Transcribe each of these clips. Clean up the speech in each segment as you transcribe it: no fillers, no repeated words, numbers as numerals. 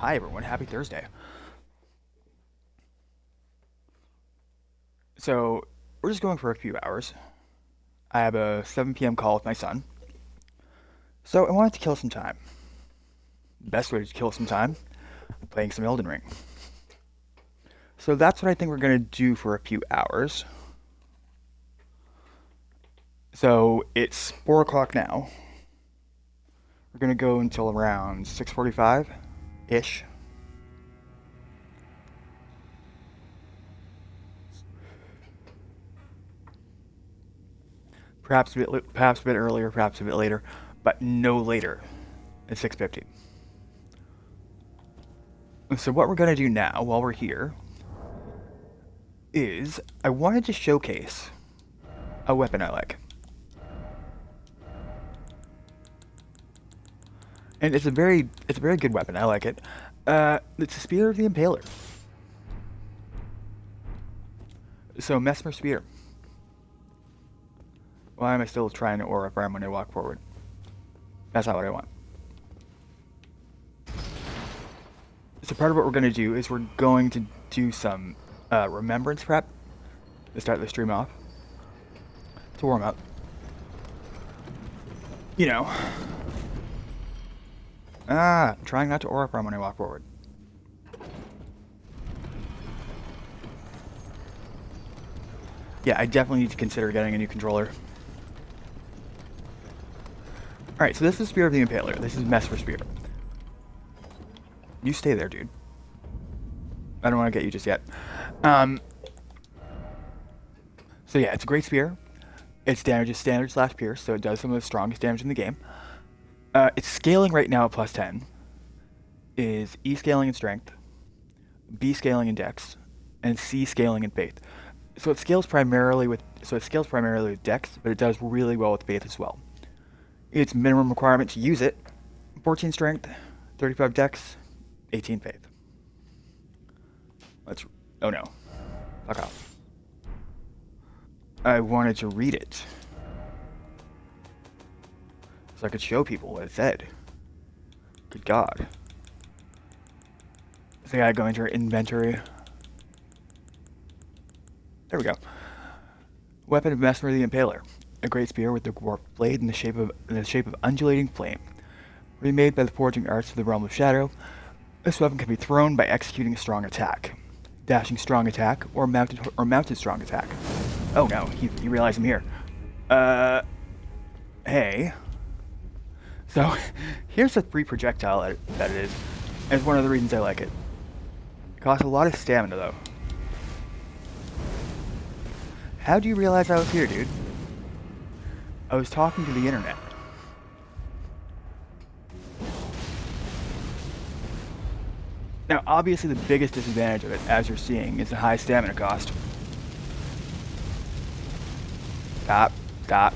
Hi everyone, happy Thursday. So, we're just going for a few hours. I have a 7 p.m. call with my son. So, I wanted to kill some time. Best way to kill some time? Playing some Elden Ring. So, that's what I think we're going to do for a few hours. So, it's 4 o'clock now. We're going to go until around 6:45-ish. Perhaps a bit earlier, perhaps a bit later, but no later than 6:50. So what we're going to do now, while we're here, is I wanted to showcase a weapon I like. And it's a very good weapon. I like it. It's the Spear of the Impaler. So Mesmer Spear. Why am I still trying to aura farm when I walk forward? That's not what I want. So part of what we're going to do is we're going to do some remembrance prep to start the stream off. To warm up. You know. Trying not to aura farm when I walk forward. Yeah, I definitely need to consider getting a new controller. Alright, so this is Spear of the Impaler. This is Mesmer Spear. You stay there, dude. I don't want to get you just yet. So yeah, it's a great spear. Its damage is standard slash pierce, so it does some of the strongest damage in the game. Its scaling right now at plus 10 is E scaling in strength, B scaling in dex, and C scaling in faith. So it scales primarily with dex, but it does really well with faith as well. Its minimum requirement to use it: 14 strength, 35 dex, 18 faith. Oh no. Fuck off. I wanted to read it so I could show people what it said. Good God. So I gotta go into our inventory. There we go. Weapon of Mesmer the Impaler. A great spear with the warped blade in the shape of undulating flame. Remade by the forging arts of the realm of shadow, this weapon can be thrown by executing a strong attack, dashing strong attack, or mounted strong attack. Oh no, you realize I'm here. Hey. So, here's a free projectile that it is, and it's one of the reasons I like it. It costs a lot of stamina though. How do you realize I was here, dude? I was talking to the internet. Now, obviously the biggest disadvantage of it, as you're seeing, is the high stamina cost. Stop. Stop.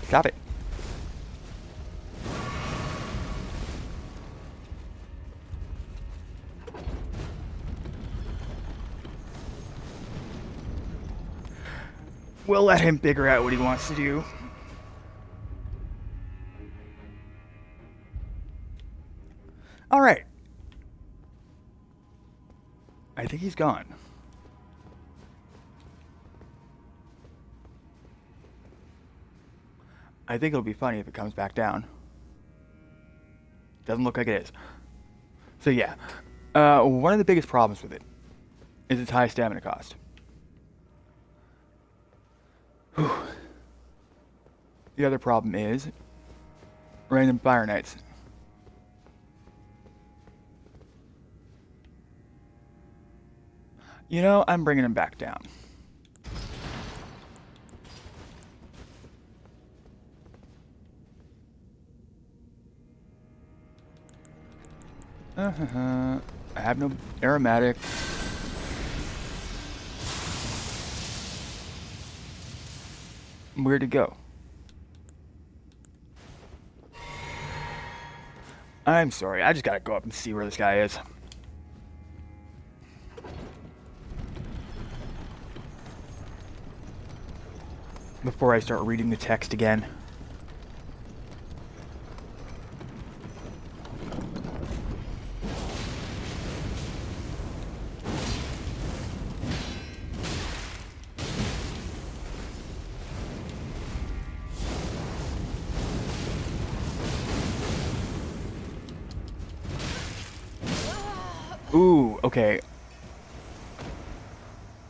Stop it. We'll let him figure out what he wants to do. Alright. I think he's gone. I think it'll be funny if it comes back down. Doesn't look like it is. So yeah, one of the biggest problems with it is its high stamina cost. Whew. The other problem is random Fire Knights. You know, I'm bringing him back down. I have no aromatic. Where'd it go? I'm sorry, I just gotta go up and see where this guy is. before I start reading the text again. Ooh, okay.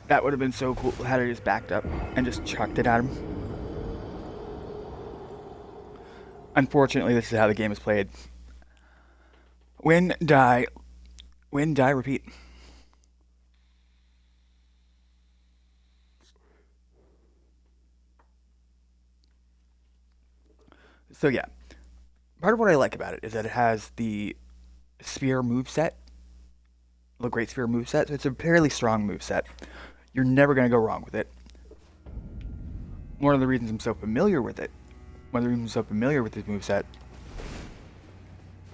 That would have been so cool had I just backed up and just chucked it at him. Unfortunately, this is how the game is played. Win, die, repeat. So yeah, part of what I like about it is that it has the spear moveset, the Great Spear moveset. So it's a fairly strong moveset. You're never going to go wrong with it. One of the reasons I'm so familiar with it, one of the reasons I'm so familiar with this moveset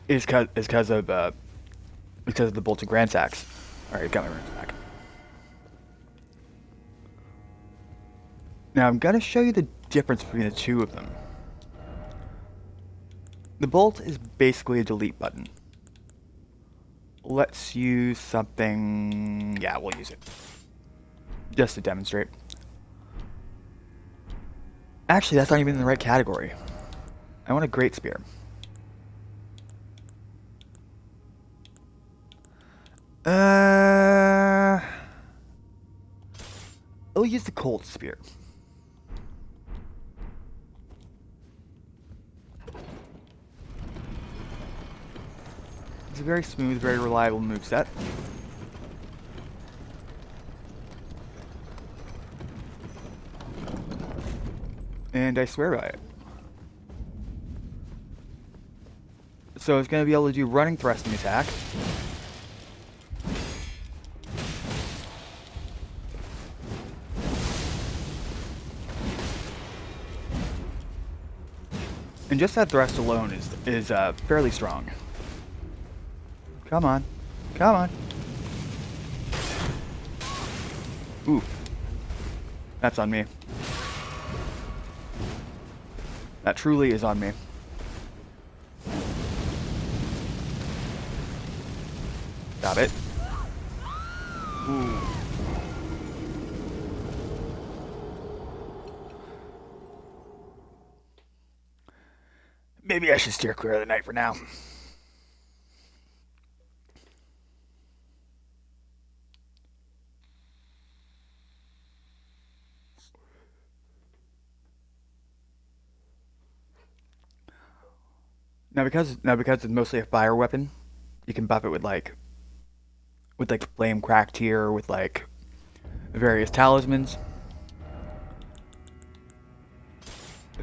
is because of the Bolted Grand Axe. Alright, got my runes back. Now I'm going to show you the difference between the two of them. The bolt is basically a delete button. Let's use something... Yeah, we'll use it. Just to demonstrate. Actually, that's not even in the right category. I want a Great Spear. I'll use the Cold Spear. It's a very smooth, very reliable moveset. And I swear by it. So it's going to be able to do running thrusting attack. And just that thrust alone is fairly strong. Come on. Come on. Oof. That's on me. That truly is on me. Stop it. Ooh. Maybe I should steer clear of the knight for now. Now because it's mostly a fire weapon, you can buff it with like flame crack tier, with like various talismans.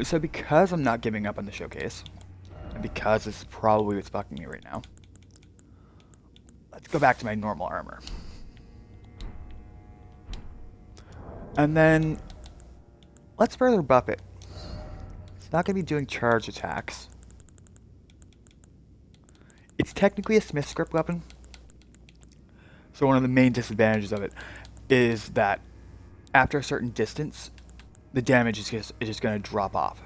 So because I'm not giving up on the showcase, and because this is probably what's fucking me right now, let's go back to my normal armor. And then let's further buff it. It's not going to be doing charge attacks. It's technically a Smith script weapon. So one of the main disadvantages of it is that after a certain distance, the damage is just going to drop off.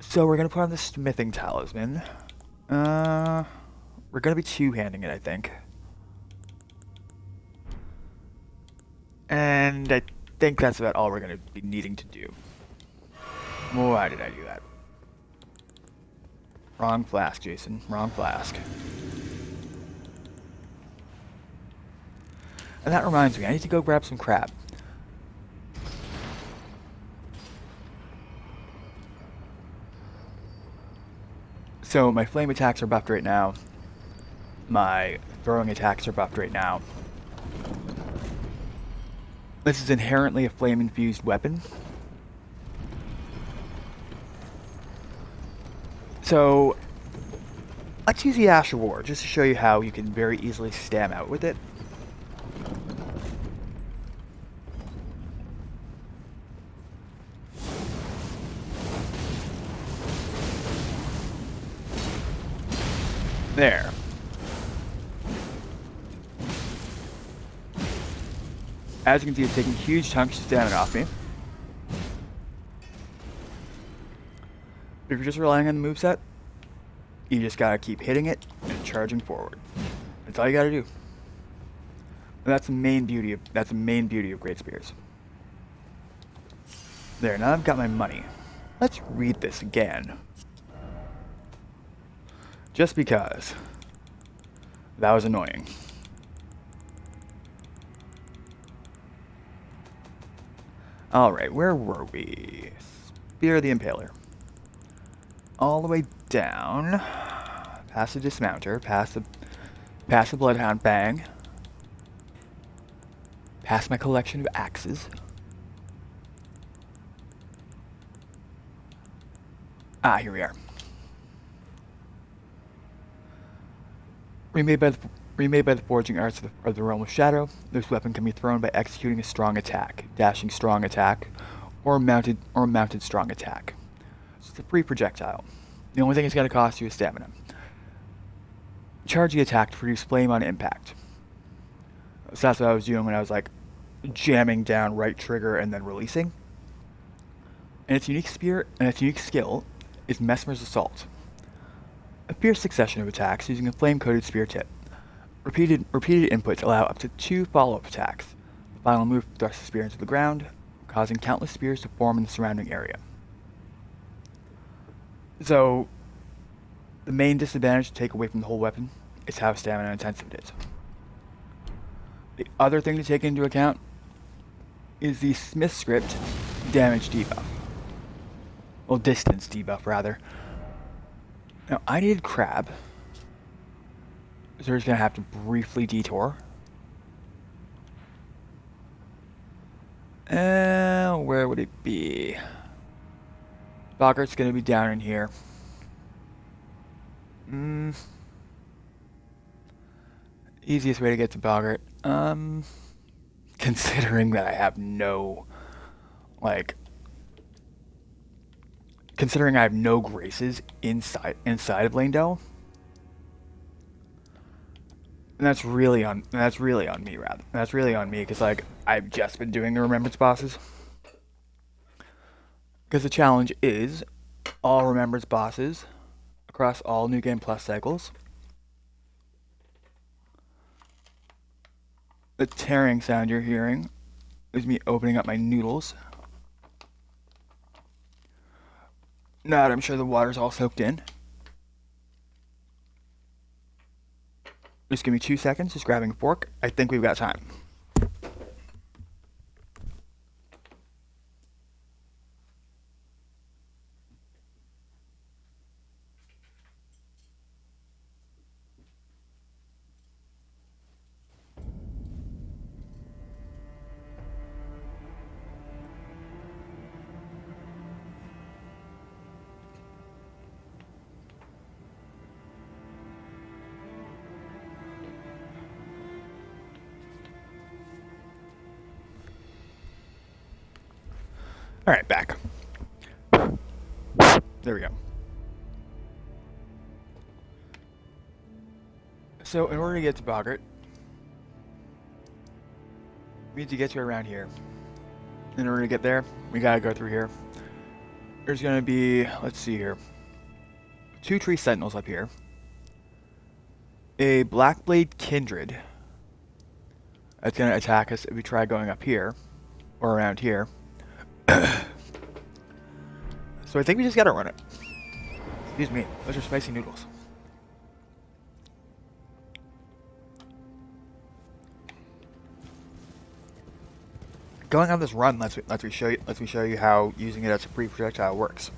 So we're going to put on the smithing talisman. We're going to be two-handing it, I think. And I think that's about all we're going to be needing to do. Why did I do that? Wrong flask, Jason. Wrong flask. And that reminds me, I need to go grab some crab. So my flame attacks are buffed right now. My throwing attacks are buffed right now. This is inherently a flame-infused weapon. So, let's use the Ash of War, just to show you how you can very easily stam out with it. There. As you can see, it's taking huge chunks of stamina off me. If you're just relying on the moveset, you just gotta keep hitting it and charging forward. That's all you gotta do. And that's the main beauty of Great Spears. There, now I've got my money. Let's read this again. Just because. That was annoying. Alright, where were we? Spear of the Impaler. All the way down. Past the Dismounter. Past the Bloodhound Bang. Past my collection of axes. Ah, here we are. Remade by the forging arts of the realm of shadow, this weapon can be thrown by executing a strong attack, dashing strong attack, or mounted strong attack. So it's a free projectile. The only thing it's going to cost you is stamina. Charge the attack to produce flame on impact. So that's what I was doing when I was like jamming down right trigger and then releasing. And its unique skill is Mesmer's Assault. A fierce succession of attacks using a flame-coated spear tip. Repeated inputs allow up to 2 follow-up attacks. The final move thrusts the spear into the ground, causing countless spears to form in the surrounding area. So, the main disadvantage to take away from the whole weapon is how stamina intensive it is. The other thing to take into account is the Smith script damage debuff. Well, distance debuff, rather. Now, I needed crab, so we're just going to have to briefly detour. Where would it be? Boggart's going to be down in here. Easiest way to get to Boggart. Considering that I have no, considering I have no graces inside of Lanedale, and that's really on me, rather. That's really on me, because I've just been doing the Remembrance bosses. Because the challenge is all Remembrance bosses across all New Game Plus cycles. The tearing sound you're hearing is me opening up my noodles. Now that I'm sure the water's all soaked in. Just give me 2 seconds, just grabbing a fork. I think we've got time. Alright, back. There we go. So, in order to get to Boggart, we need to get to around here. In order to get there, we gotta go through here. There's gonna be, let's see here, 2 tree sentinels up here. A Blackblade Kindred that's gonna attack us if we try going up here, or around here. So I think we just gotta run it. Excuse me, those are spicy noodles. Going on this run lets me show you how using it as a free projectile works.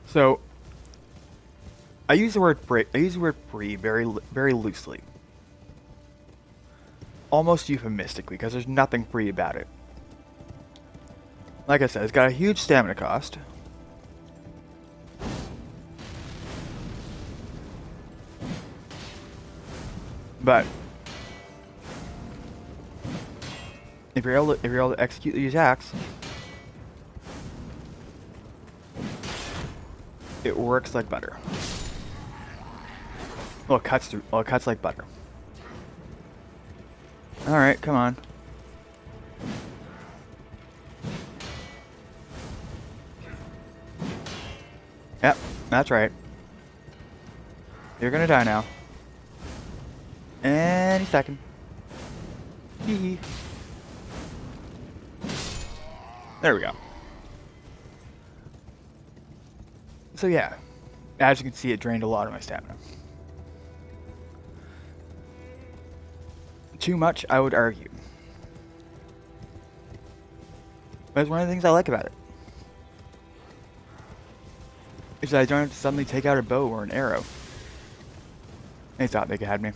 So I use the word free very loosely. Almost euphemistically, because there's nothing free about it. Like I said, it's got a huge stamina cost. But if you're able to execute these attacks, it works like butter. Well, it cuts like butter. Alright, come on. That's right. You're gonna die now. Any second. Hee hee. There we go. So yeah, as you can see, it drained a lot of my stamina. Too much, I would argue. But it's one of the things I like about it. Is that I don't have to suddenly take out a bow or an arrow. They thought they had me.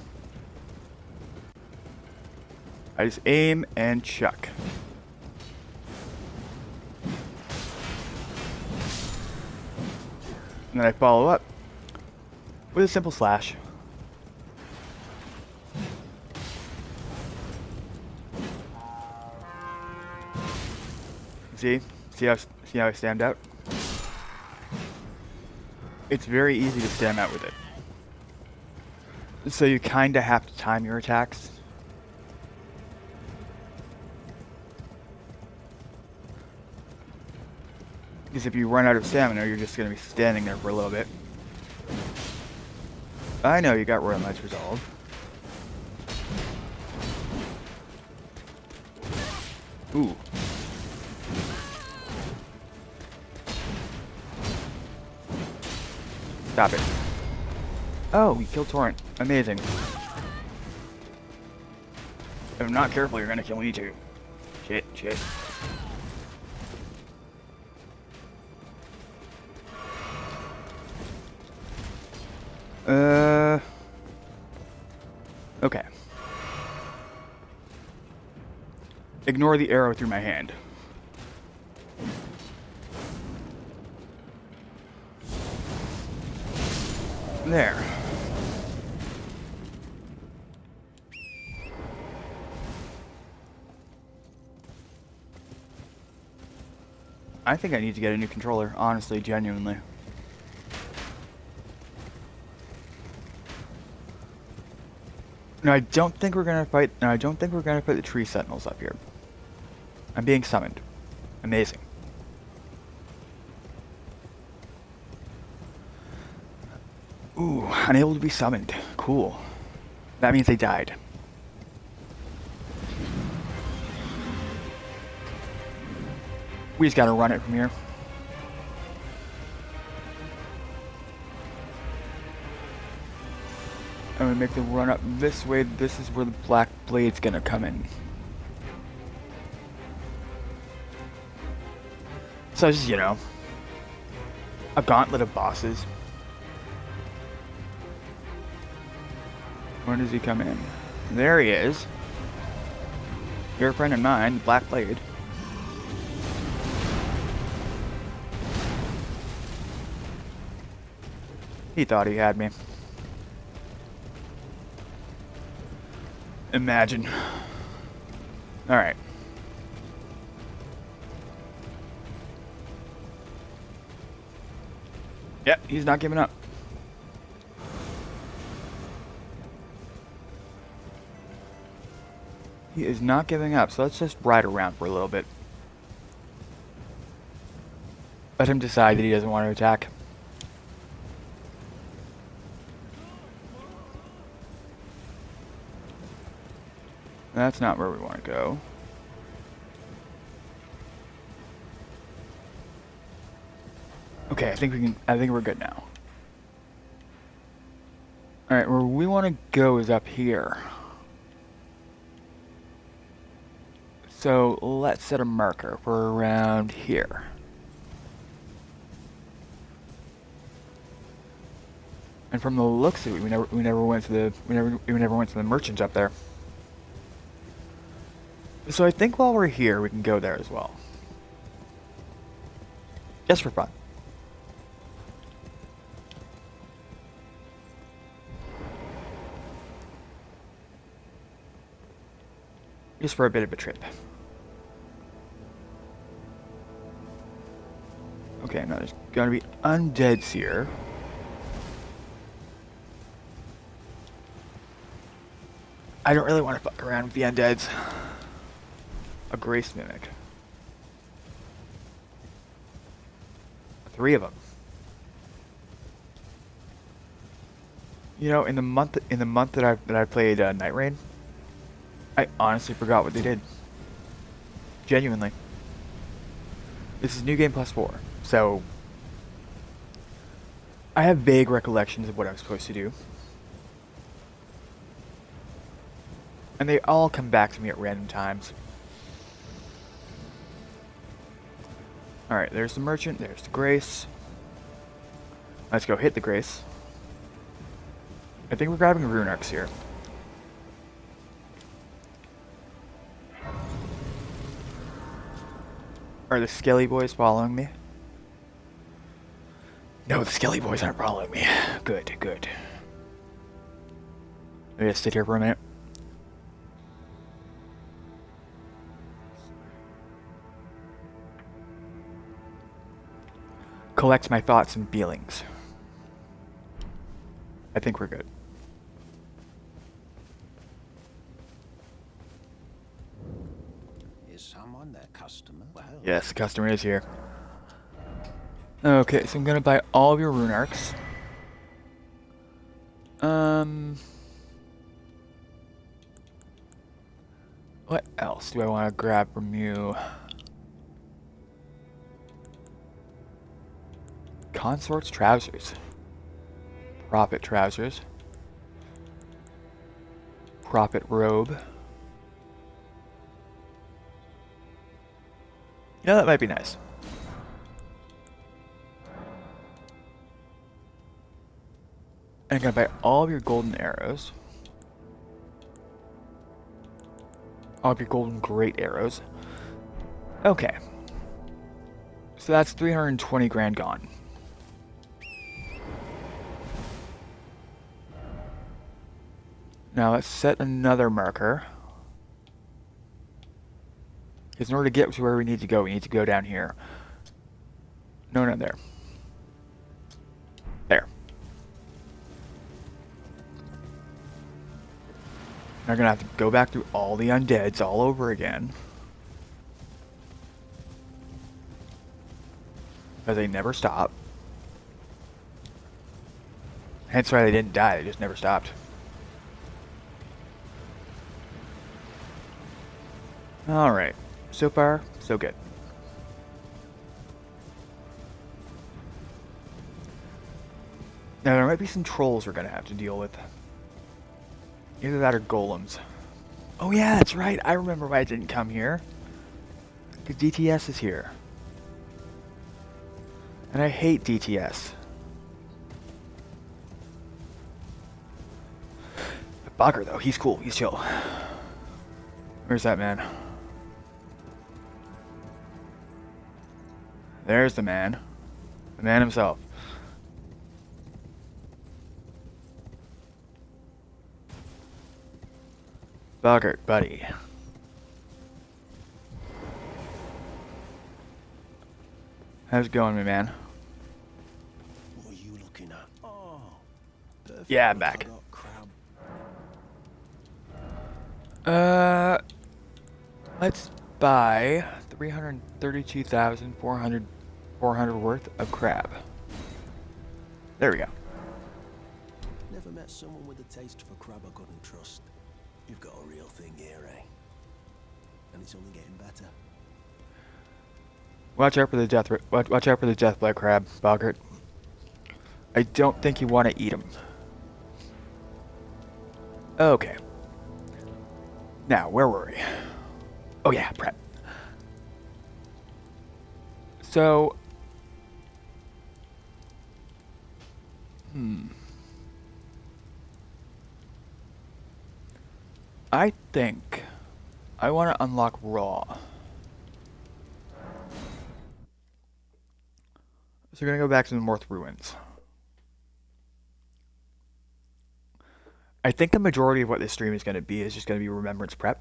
I just aim and chuck. And then I follow up with a simple slash. See? See how I stand out? It's very easy to stand out with it. So you kinda have to time your attacks. Because if you run out of stamina, you're just gonna be standing there for a little bit. I know you got Royal Knight's Resolve. Ooh. Stop it. Oh, you killed Torrent. Amazing. If I'm not careful, you're gonna kill me too. Shit, shit. Okay. Ignore the arrow through my hand. There. I think I need to get a new controller, honestly, genuinely. No, I don't think we're gonna fight. No, I don't think we're gonna put the tree sentinels up here. I'm being summoned. Amazing. Ooh, unable to be summoned. Cool. That means they died. We just gotta run it from here. I'm gonna make them run up this way. This is where the black blade's gonna come in. So just, you know, a gauntlet of bosses. Where does he come in? There he is. Your friend and mine, Black Blade. He thought he had me. Imagine. Alright. Yep, he's not giving up. He is not giving up, so let's just ride around for a little bit. Let him decide that he doesn't want to attack. That's not where we want to go. Okay, I think we're good now. Alright, where we want to go is up here. So let's set a marker for around here. And from the looks of it, we never went to the merchants up there. So I think while we're here, we can go there as well. Just for fun. Just for a bit of a trip. Okay, now there's gotta be undeads here. I don't really want to fuck around with the undeads. A Grace Mimic. 3 of them. You know, in the month that I played Night Rain, I honestly forgot what they did. Genuinely, this is New Game Plus 4, so I have vague recollections of what I was supposed to do, and they all come back to me at random times. All right, there's the merchant. There's the Grace. Let's go hit the Grace. I think we're grabbing Rune Arcs here. Are the Skelly boys following me? No, the Skelly boys aren't following me. Good, good. Let me just sit here for a minute. Collect my thoughts and feelings. I think we're good. Is someone their customer? Well, Yes, the customer is here. Okay, so I'm gonna buy all of your Rune Arcs. What else do I want to grab from you? Consort's trousers. Prophet trousers. Prophet robe. You know, that might be nice. And I'm gonna buy all of your golden arrows. All of your golden great arrows. Okay. So that's 320 grand gone. Now let's set another marker. Because in order to get to where we need to go down here. No, not there. There. Now I'm gonna have to go back through all the undeads all over again. Because they never stop. Hence why they didn't die, they just never stopped. Alright. So far, so good. Now there might be some trolls we're gonna have to deal with. Either that or golems. Oh yeah, that's right. I remember why I didn't come here. Because DTS is here. And I hate DTS. But Bogger though, he's cool, he's chill. Where's that man? There's the man. The man himself. Boggart, buddy. How's it going, my man? what are you looking at? Oh, perfect. Yeah, I'm Look, back. I got crab. Let's buy 332,400 worth of crab. There we go. Never met someone with a taste for crab I couldn't trust. You've got a real thing here, eh? And it's only getting better. Watch out for the watch out for the deathblood crab, Boggart. I don't think you want to eat him. Okay. Now, where were we? Oh yeah, prep. So, I think I want to unlock Raw. So we're gonna go back to the North Ruins. I think the majority of what this stream is gonna be is just gonna be Remembrance prep.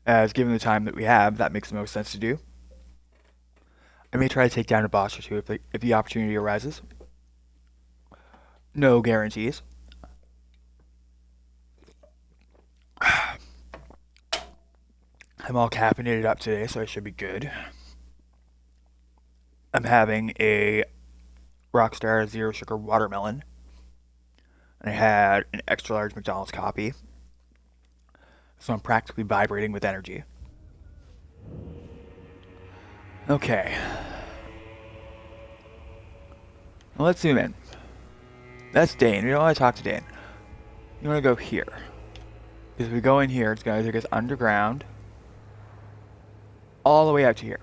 As given the time that we have, that makes the most sense to do. I may try to take down a boss or two if the opportunity arises. No guarantees. I'm all caffeinated up today, so I should be good. I'm having a Rockstar Zero Sugar Watermelon. I had an extra large McDonald's coffee. So I'm practically vibrating with energy. Okay. Well, let's zoom in. That's Dane. We don't want to talk to Dane. You want to go here. Because if we go in here, it's going to take us underground. All the way out to here.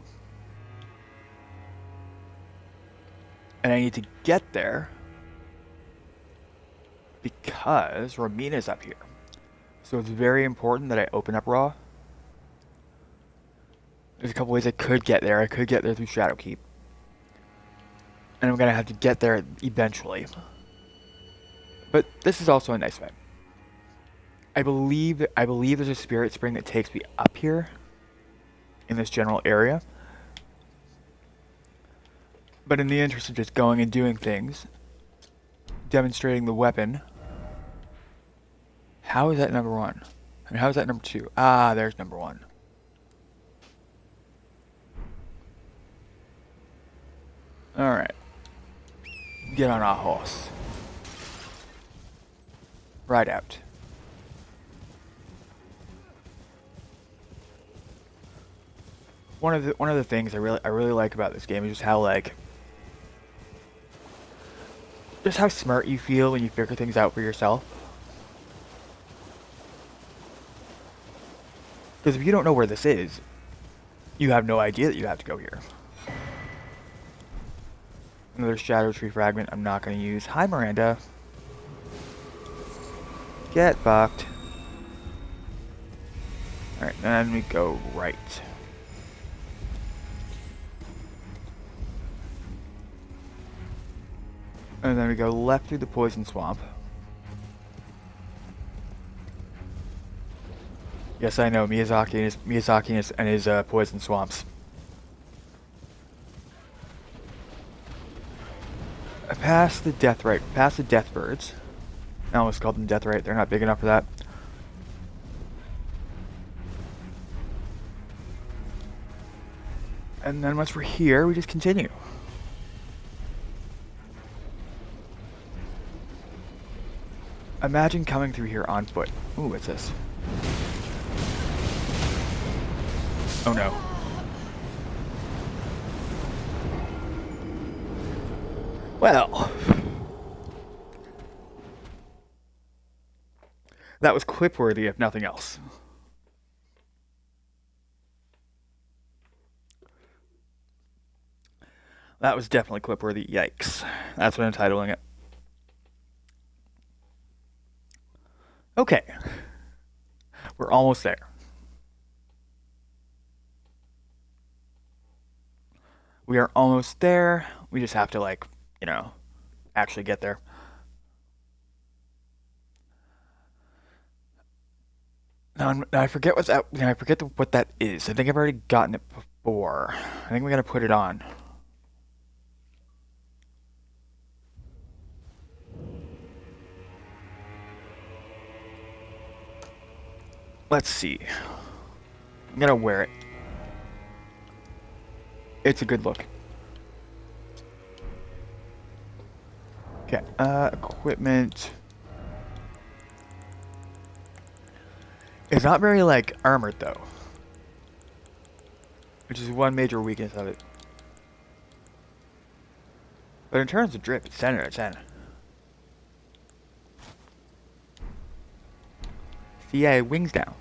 And I need to get there because Romina's up here. So it's very important that I open up Raw. There's a couple ways I could get there. I could get there through Shadowkeep. And I'm going to have to get there eventually. But this is also a nice way. I believe there's a spirit spring that takes me up here in this general area. But in the interest of just going and doing things, demonstrating the weapon, how is that number 1? And how is that number 2? Ah, there's number 1. Alright. Get on our horse. Ride out. One of the things I really like about this game is just how just how smart you feel when you figure things out for yourself. Because if you don't know where this is, you have no idea that you have to go here. Another Shadow Tree fragment I'm not going to use. Hi, Miranda. Get fucked. Alright, then we go right. And then we go left through the poison swamp. Yes, I know, Miyazaki and his poison swamps. Past the death birds. I almost called them Deathrite. They're not big enough for that. And then once we're here, we just continue. Imagine coming through here on foot. Ooh, what's this? Oh no. Well. That was clip-worthy, if nothing else. That was definitely clip-worthy. Yikes. That's what I'm titling it. Okay. We're almost there. We are almost there. We just have to, actually get there. Now I forget what's that. I forget what that is. I think I've already gotten it before. I think we gotta put it on. Let's see. I'm gonna wear it. It's a good look. Okay, equipment. It's not very, armored, though. Which is one major weakness of it. But in terms of drip, it's 10 out of 10. See, I had wings down.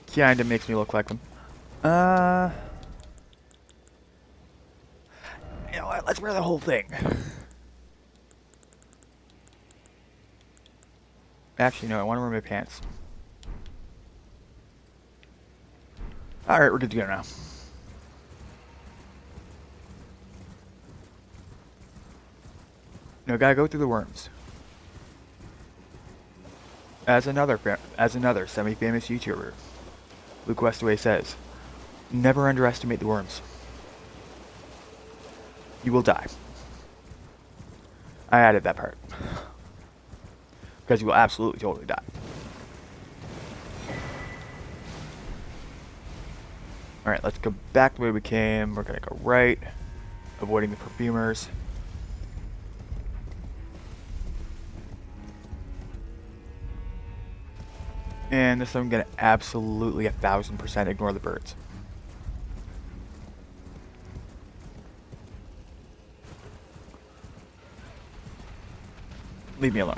Kinda makes me look like them. You know what? Let's wear the whole thing. Actually, no, I want to wear my pants. Alright, we're good to go now. No, gotta go through the worms. As another semi-famous YouTuber, Luke Westaway says, never underestimate the worms. You will die. I added that part. because you will absolutely totally die. Alright, let's go back the way we came. We're gonna go right, avoiding the perfumers. And this time I'm gonna absolutely 1000% ignore the birds. Leave me alone.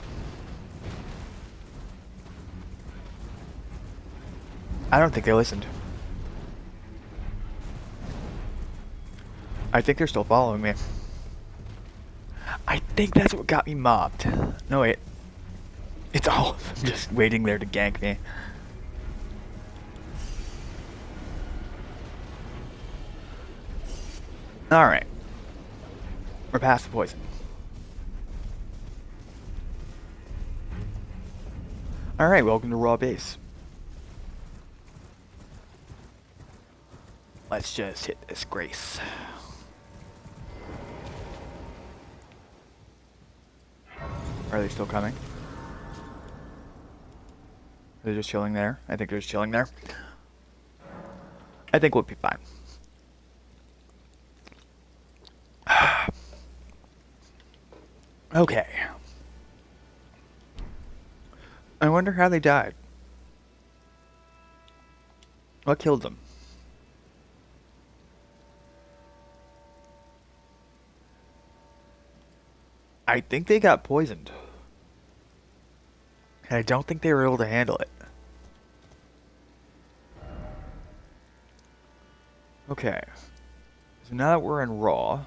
I don't think they listened. I think they're still following me. I think that's what got me mobbed. No, wait. It's all of them just waiting there to gank me. Alright. We're past the poison. Alright, welcome to Raw Base. Let's just hit this Grace. Are they still coming? Are they just chilling there? I think they're just chilling there. I think we'll be fine. Okay. I wonder how they died. What killed them? I think they got poisoned. And I don't think they were able to handle it. Okay. So now that we're in Raw,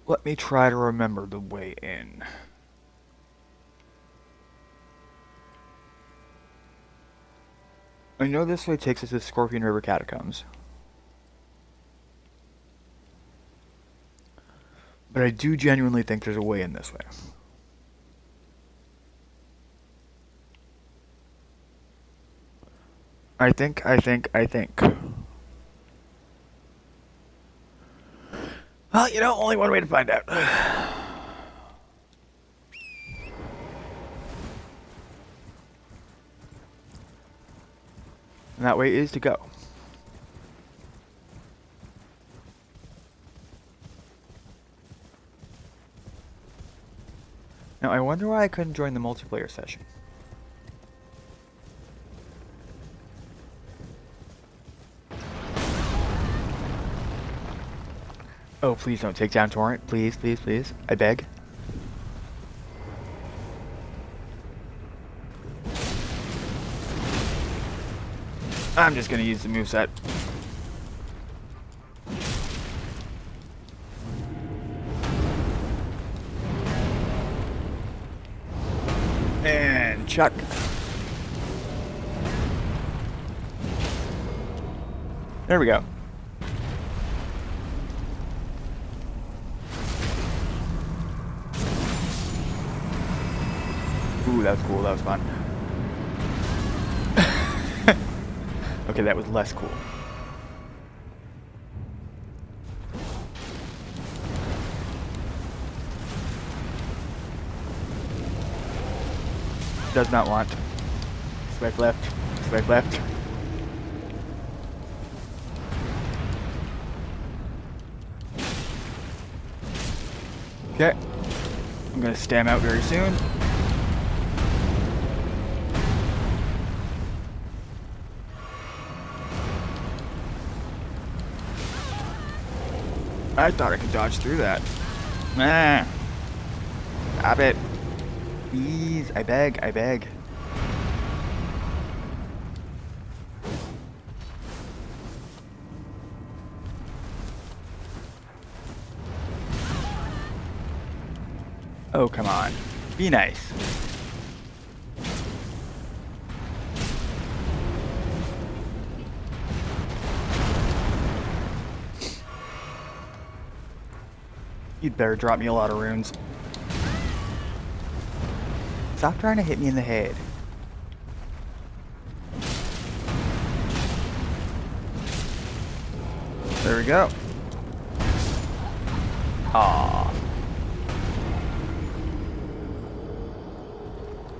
let me try to remember the way in. I know this way takes us to Scorpion River Catacombs. But I do genuinely think there's a way in this way. I think. Well, you know, only one way to find out. And that way is to go. Now, I wonder why I couldn't join the multiplayer session. Oh, please don't take down Torrent. Please, please, please. I beg. I'm just gonna use the moveset. And chuck. There we go. Ooh, that was cool. That was fun. Okay, that was less cool. Does not want. Swipe left. Swipe left. Okay. I'm gonna stam out very soon. I thought I could dodge through that. Ah. Stop it. Please, I beg, I beg. Oh, come on. Be nice. You'd better drop me a lot of runes. Stop trying to hit me in the head. There we go. Aww.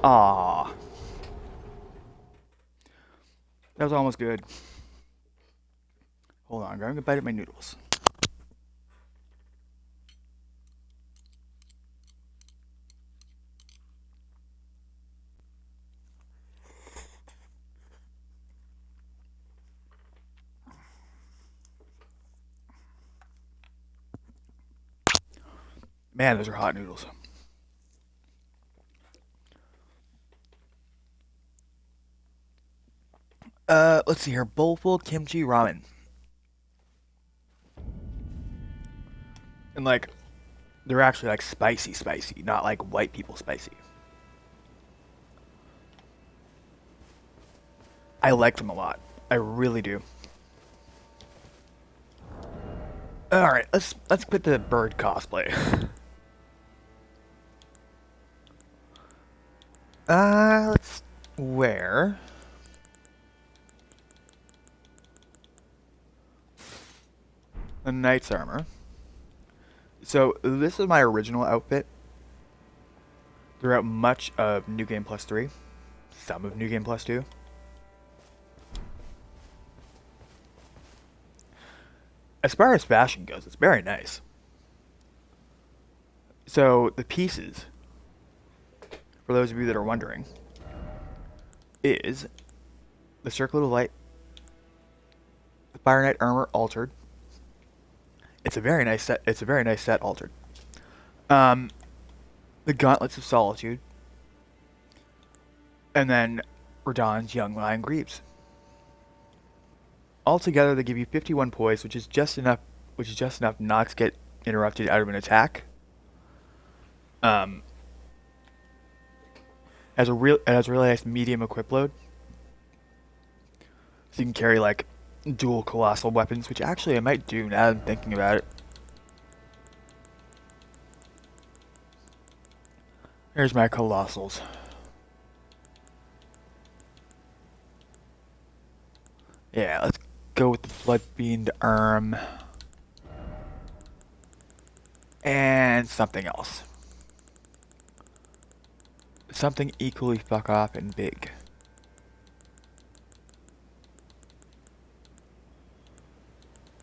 Ah, that was almost good. Hold on, I'm gonna bite at my noodles. Man, those are hot noodles. Let's see here. Bowlful kimchi ramen. And like, they're actually like spicy, spicy, not like white people spicy. I like them a lot. I really do. All right, let's quit the bird cosplay. Let's wear the knight's armor. So this is my original outfit throughout much of New Game Plus 3, some of New Game Plus 2. As far as fashion goes, it's very nice. So the pieces, for those of you that are wondering, is the Circlet of Light, the Fire Knight armor altered. It's a very nice set. It's a very nice set altered. The Gauntlets of Solitude, and then Radahn's Young Lion Greaves. Altogether, they give you 51 poise, which is just enough. Which is just enough not to get interrupted out of an attack. Has a really nice medium equip load, so you can carry like dual colossal weapons, which actually I might do now that I'm thinking about it. Here's my colossals. Yeah, let's go with the Bloodfiend arm and something else. Something equally fuck off and big.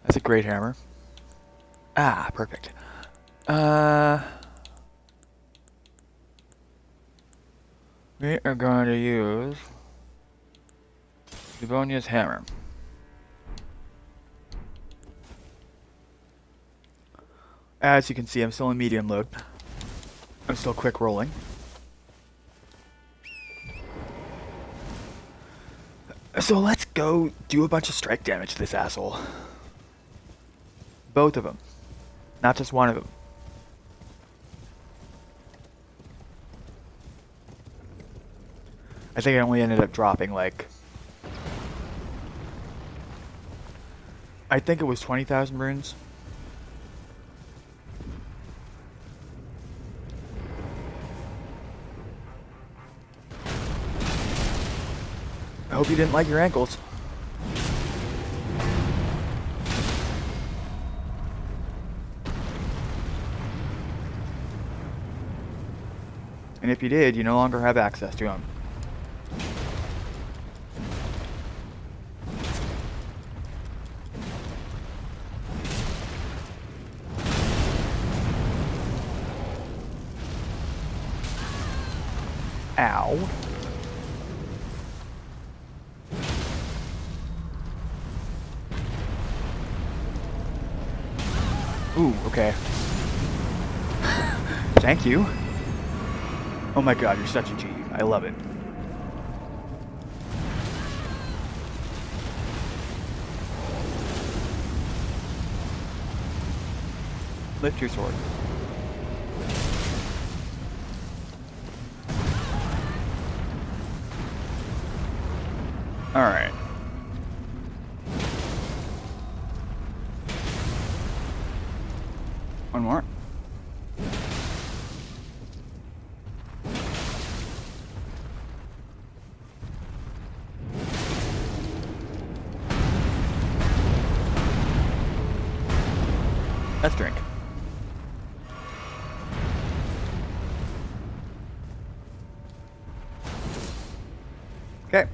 That's a great hammer. Ah, perfect. We are going to use Devonia's hammer. As you can see, I'm still in medium load. I'm still quick rolling. So let's go do a bunch of strike damage to this asshole. Both of them. Not just one of them. I think I only ended up dropping like... I think it was 20,000 runes. I hope you didn't like your ankles. And if you did, you no longer have access to them. Ow. Ooh, okay. Thank you. Oh my god, you're such a G. I love it. Lift your sword. Alright. One more. Let's drink. Okay.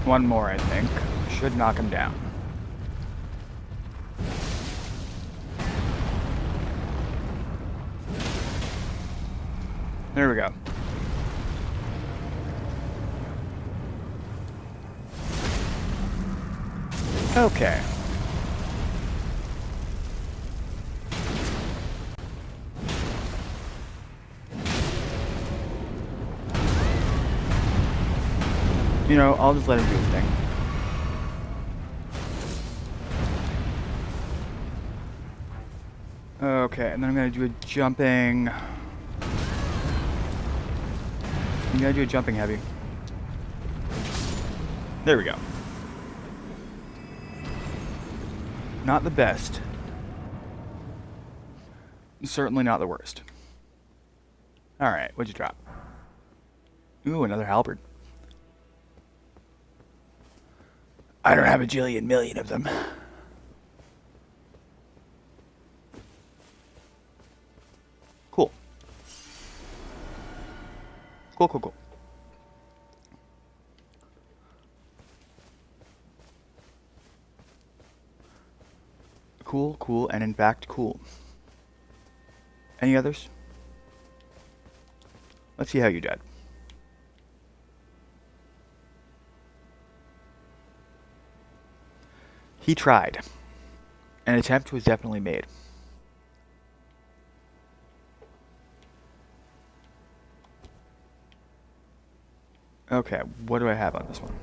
One more, I think. Should knock him down. There we go. Okay. You know, I'll just let him do his thing. Okay, and then I'm gonna do a jumping... I'm gonna do a jumping heavy. There we go. Not the best. Certainly not the worst. Alright, what'd you drop? Ooh, another halberd. I don't have a jillion million of them. Cool. Cool, cool, cool. Cool, cool, and in fact, cool. Any others? Let's see how you did. He tried. An attempt was definitely made. Okay, what do I have on this one?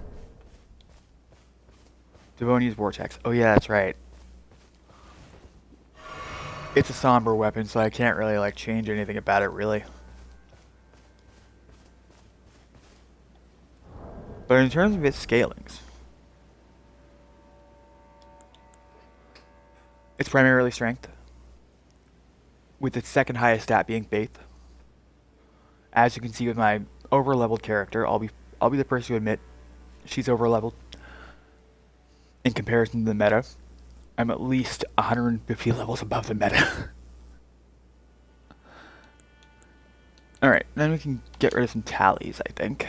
Devonia's Vortex. Oh yeah, that's right. It's a somber weapon, so I can't really like change anything about it, really. But in terms of its scalings, it's primarily strength, with its second highest stat being faith. As you can see with my over-leveled character, I'll be the first to admit she's over-leveled in comparison to the meta. I'm at least 150 levels above the meta. Alright, then we can get rid of some tallies, I think.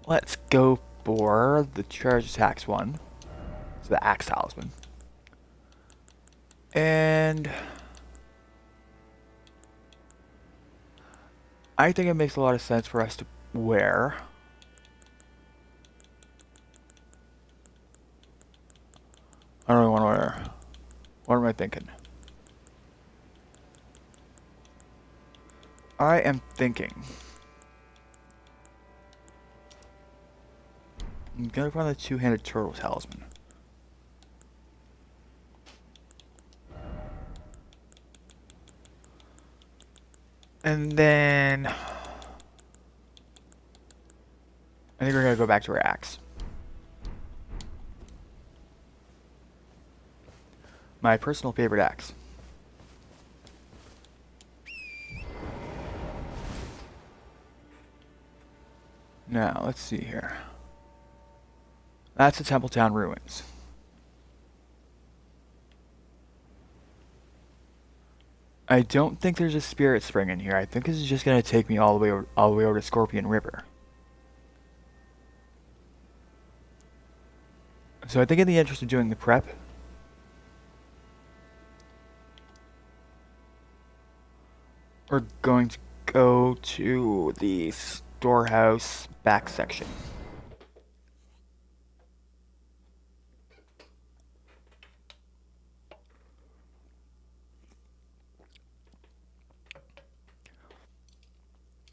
Let's go for the charge attacks one. So the Axe Talisman. And I think it makes a lot of sense for us to wear I don't really want to wear. What am I thinking? I am thinking I'm gonna find the two-handed turtle talisman. And then I think we're gonna go back to our axe. My personal favorite axe. Now, let's see here. That's the Templetown Ruins. I don't think there's a spirit spring in here. I think this is just gonna take me all the way over to Scorpion River. So I think in the interest of doing the prep, we're going to go to the storehouse back section.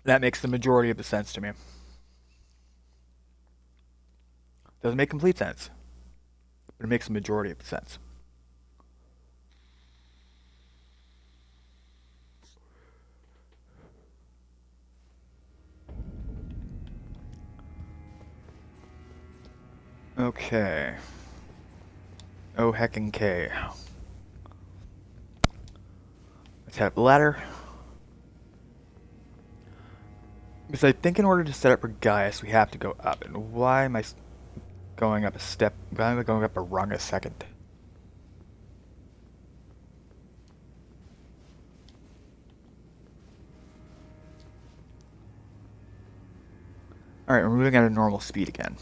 That makes the majority of the sense to me. Doesn't make complete sense, but it makes the majority of the sense. Okay. Oh heckin' K. Let's have the ladder. Because I think in order to set up for Gaius, we have to go up. And why am I going up a step? Why am I going up a rung a second? Alright, we're moving at a normal speed again.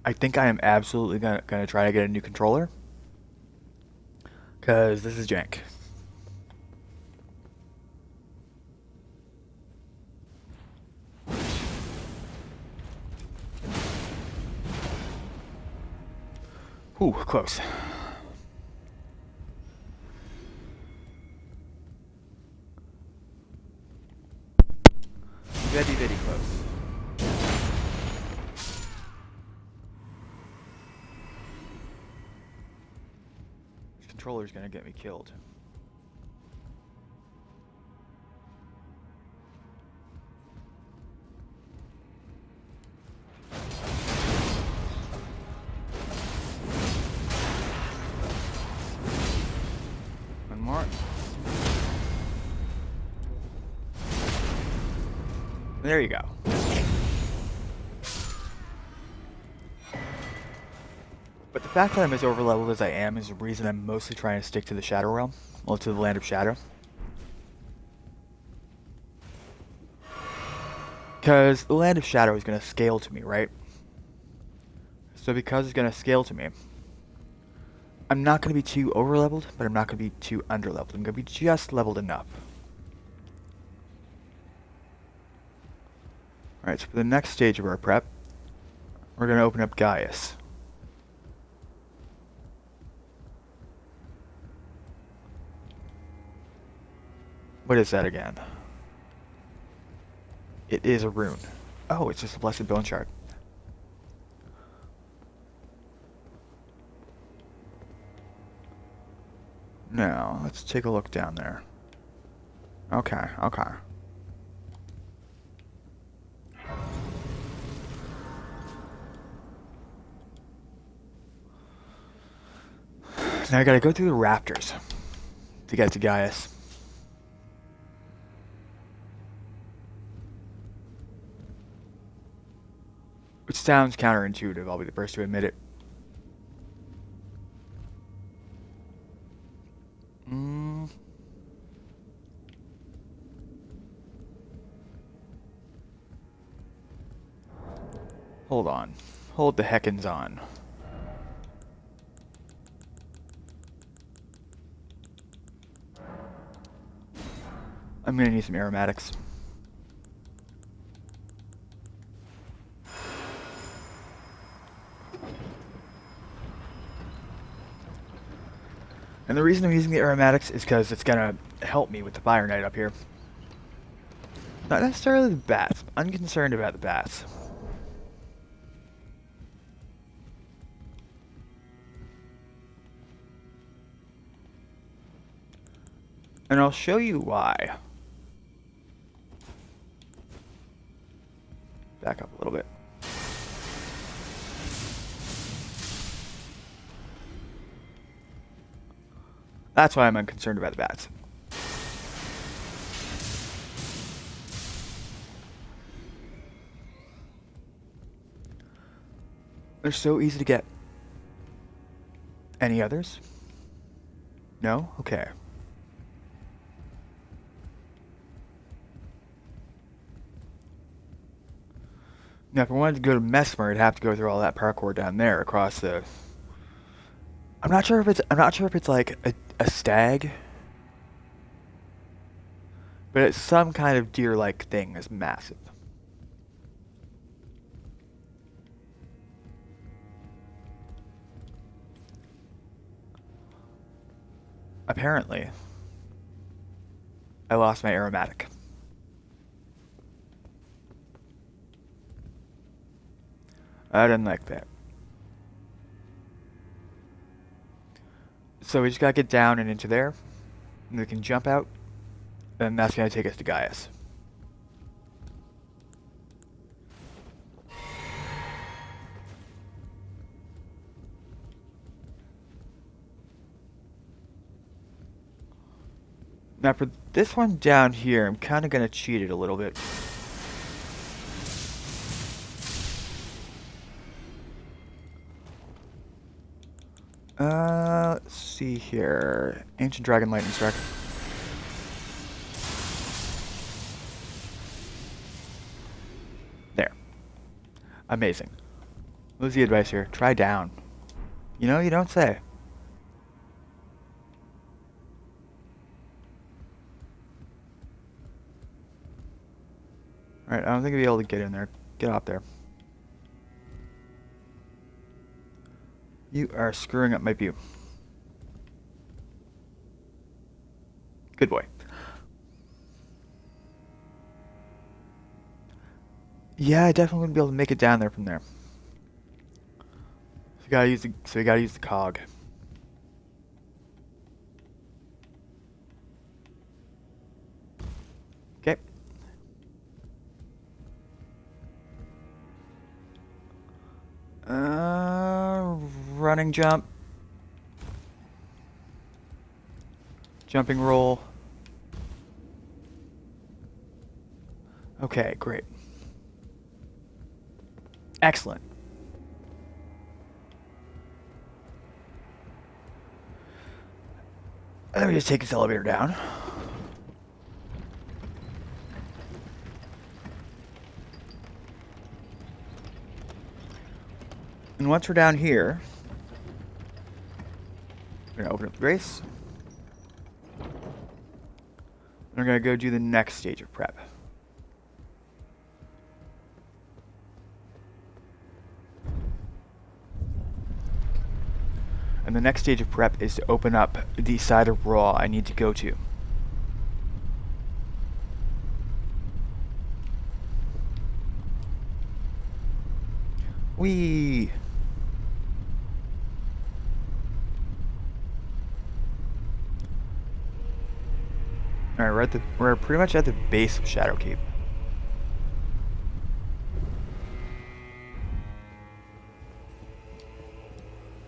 I think I am absolutely gonna try to get a new controller. Because this is jank. Ooh, close. Very close. This controller's gonna get me killed. One more. There you go. But the fact that I'm as overleveled as I am is the reason I'm mostly trying to stick to the Shadow Realm. Well, to the Land of Shadow. Because the Land of Shadow is going to scale to me, right? So because it's going to scale to me, I'm not going to be too overleveled, but I'm not going to be too underleveled. I'm going to be just leveled enough. Alright, so for the next stage of our prep, we're going to open up Gaius. What is that again? It is a rune. Oh, it's just a Blessed Bone Shard. Now, let's take a look down there. Okay, okay. Now I gotta go through the raptors to get to Gaius. Which sounds counterintuitive, I'll be the first to admit it. Hold on. Hold the heckins on. I'm gonna need some aromatics. And the reason I'm using the aromatics is because it's gonna help me with the Fire Knight up here. Not necessarily the bats. I'm unconcerned about the bats. And I'll show you why. Back up a little bit. That's why I'm unconcerned about the bats. They're so easy to get. Any others? No? Okay. Now, if I wanted to go to Messmer, I'd have to go through all that parkour down there across the. I'm not sure if it's like a stag, but it's some kind of deer-like thing that's massive. Apparently, I lost my aromatic. I didn't like that. So we just gotta get down and into there, and we can jump out, and that's gonna take us to Gaius. Now for this one down here, I'm kind of going to cheat it a little bit. Let's see here. Ancient Dragon Lightning Strike. There. Amazing. What's the advice here? Try down. You know, you don't say. Alright, I don't think I'll be able to get in there. Get off there. You are screwing up my view. Good boy. Yeah, I definitely wouldn't be able to make it down there from there. So we gotta use the cog. Okay. Running jump. Jumping roll. Okay, great. Excellent. Let me just take this elevator down. And once we're down here, we're gonna open up the Grace. And we're gonna go do the next stage of prep. And the next stage of prep is to open up the side of Raw I need to go to. Whee! Alright, we're pretty much at the base of Shadowkeep.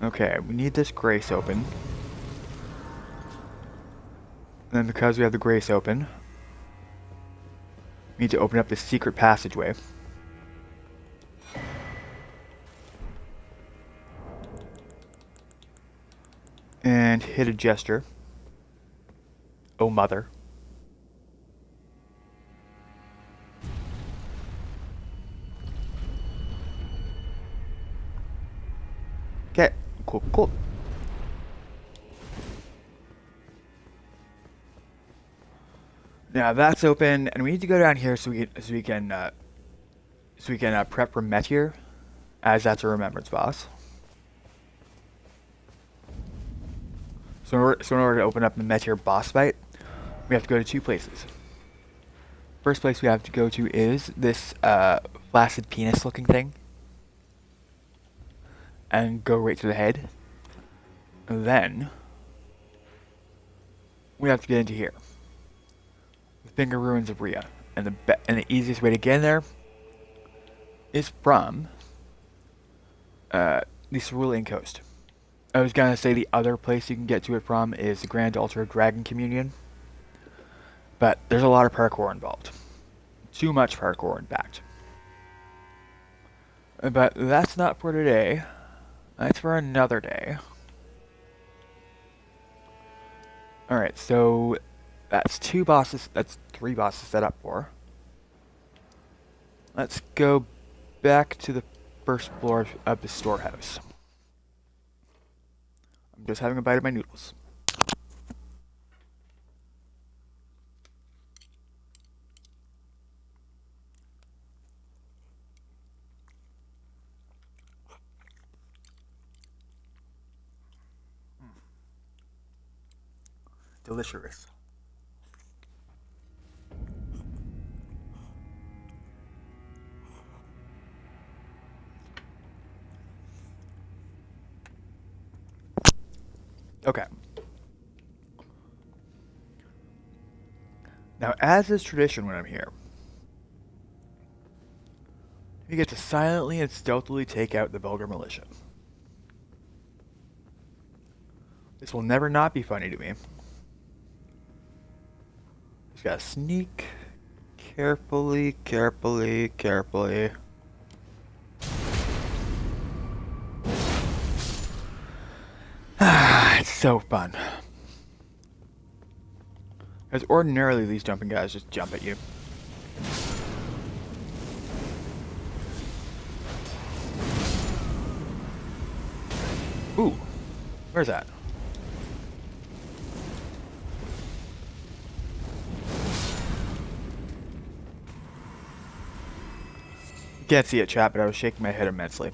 Okay, we need this Grace open. And then because we have the Grace open, we need to open up this secret passageway. And hit a gesture. Oh, mother. Okay, cool. Now that's open, and we need to go down here so we can prep for Meteor, as that's a remembrance boss. So in order to open up the Meteor boss fight, we have to go to two places. First place we have to go to is this flaccid penis looking thing. And go right to the head. And then we have to get into here. The Finger Ruins of Rhea. And the easiest way to get in there is from the Cerulean Coast. I was gonna say the other place you can get to it from is the Grand Altar of Dragon Communion. But there's a lot of parkour involved. Too much parkour, in fact. But that's not for today. That's for another day. Alright, so that's three bosses set up for. Let's go back to the first floor of the storehouse. I'm just having a bite of my noodles. Delicious. Okay. Now, as is tradition when I'm here, you get to silently and stealthily take out the Vulgar Militia. This will never not be funny to me. gotta sneak. Carefully, carefully, carefully. It's so fun. Because ordinarily these jumping guys just jump at you. Ooh, where's that? You can't see it, chat, but I was shaking my head immensely.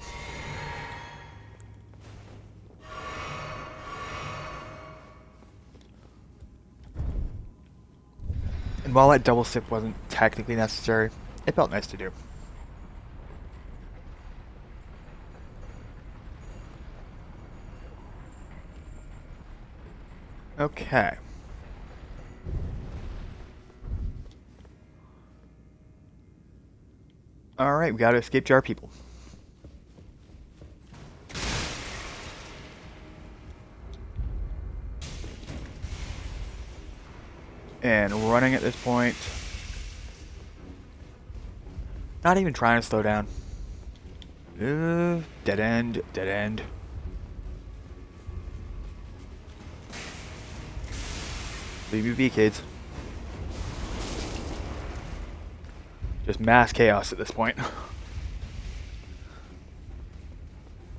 And while that double sip wasn't technically necessary, it felt nice to do. Okay. Alright, we gotta escape Jar people. And running at this point. Not even trying to slow down. Dead end, dead end. Leave me be, kids. Just mass chaos at this point.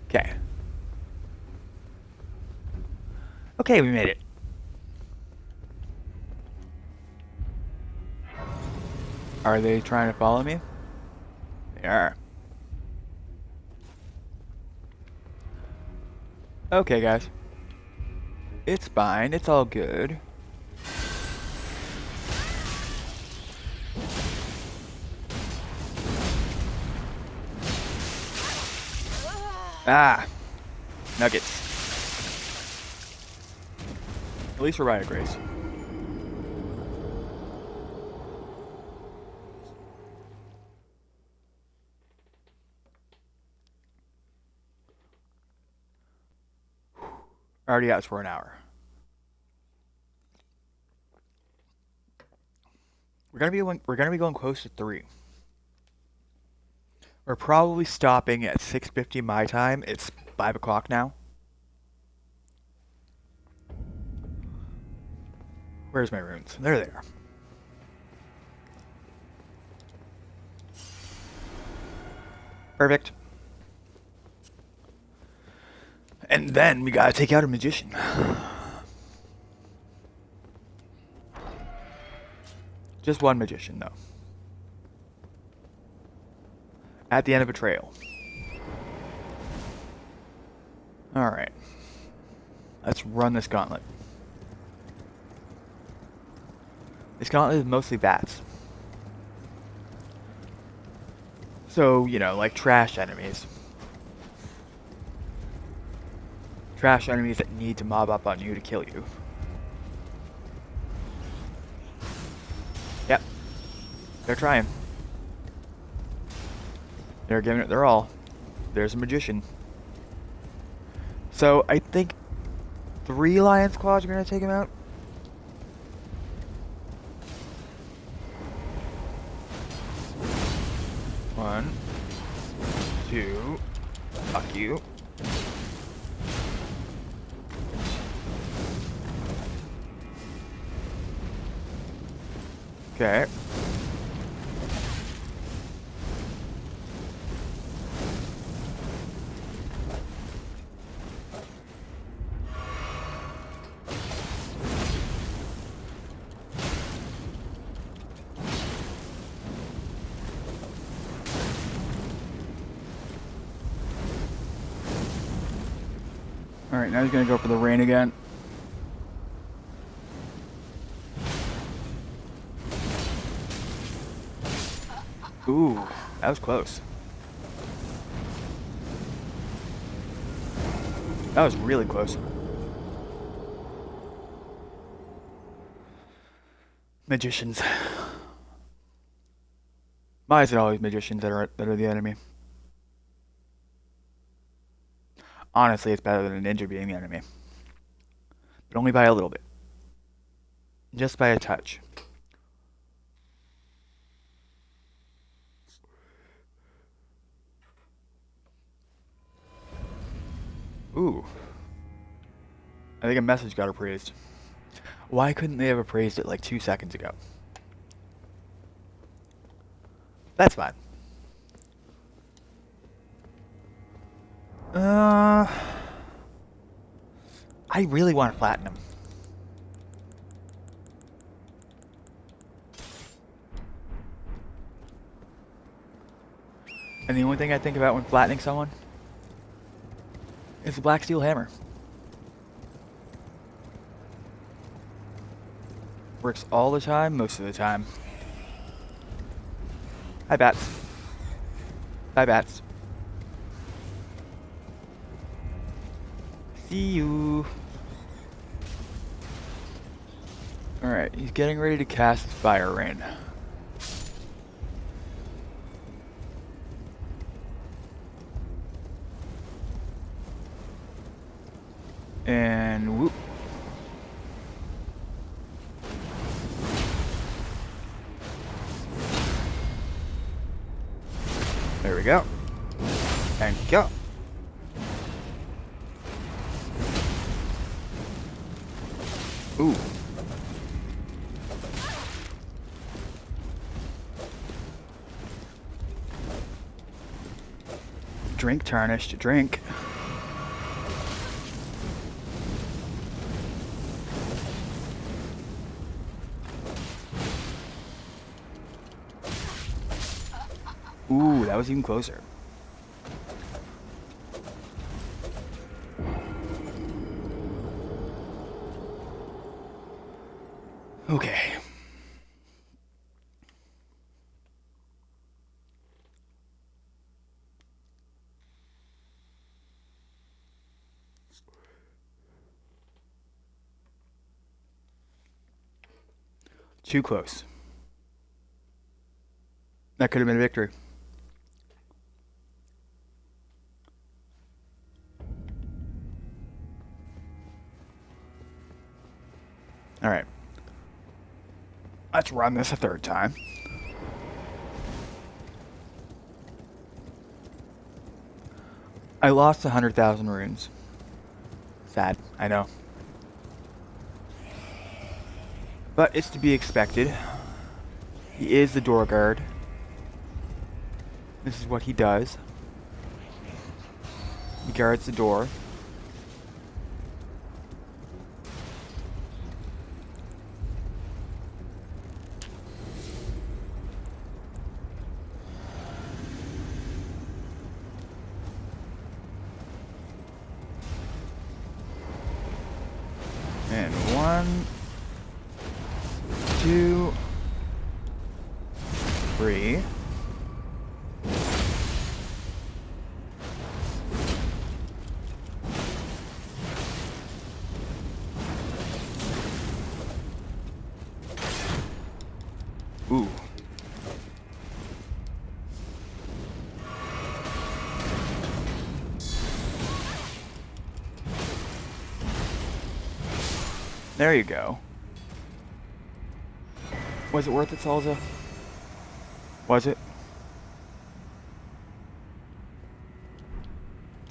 Okay. Okay, we made it. Are they trying to follow me? They are. Okay, guys. It's fine. It's all good. Ah! Nuggets. At least we're right at Grace. Already out for an hour. We're gonna be going close to 3. We're probably stopping at 6:50 my time. It's 5 o'clock now. Where's my runes? There they are. Perfect. And then we gotta take out a magician. Just one magician, though. At the end of a trail. Alright. Let's run this gauntlet. This gauntlet is mostly bats. So, you know, like trash enemies. Trash enemies that need to mob up on you to kill you. Yep. They're trying. They're giving it their all. There's a magician. So, I think 3 lion squads are going to take him out. One. 2. Fuck you. Okay. Alright, now he's gonna go for the rain again. Ooh, that was close. That was really close. Magicians. Why is it always magicians that are the enemy? Honestly, it's better than a ninja being the enemy. But only by a little bit. Just by a touch. Ooh. I think a message got appraised. Why couldn't they have appraised it like 2 seconds ago? That's fine. I really want platinum. And the only thing I think about when flattening someone is the Black Steel Hammer. Works all the time, most of the time. Hi, bats. Bye, bats. See you. Alright, he's getting ready to cast Fire Rain. And whoop. There we go. And go. Ooh. Drink, tarnished, drink. Ooh, that was even closer. Okay. Too close. That could have been a victory. Alright. Let's run this a third time. I lost 100,000 runes. Sad, I know. But it's to be expected. He is the door guard. This is what he does. He guards the door. And 1, 2, 3. Ooh. There you go. Was it worth it, Salza? Was it?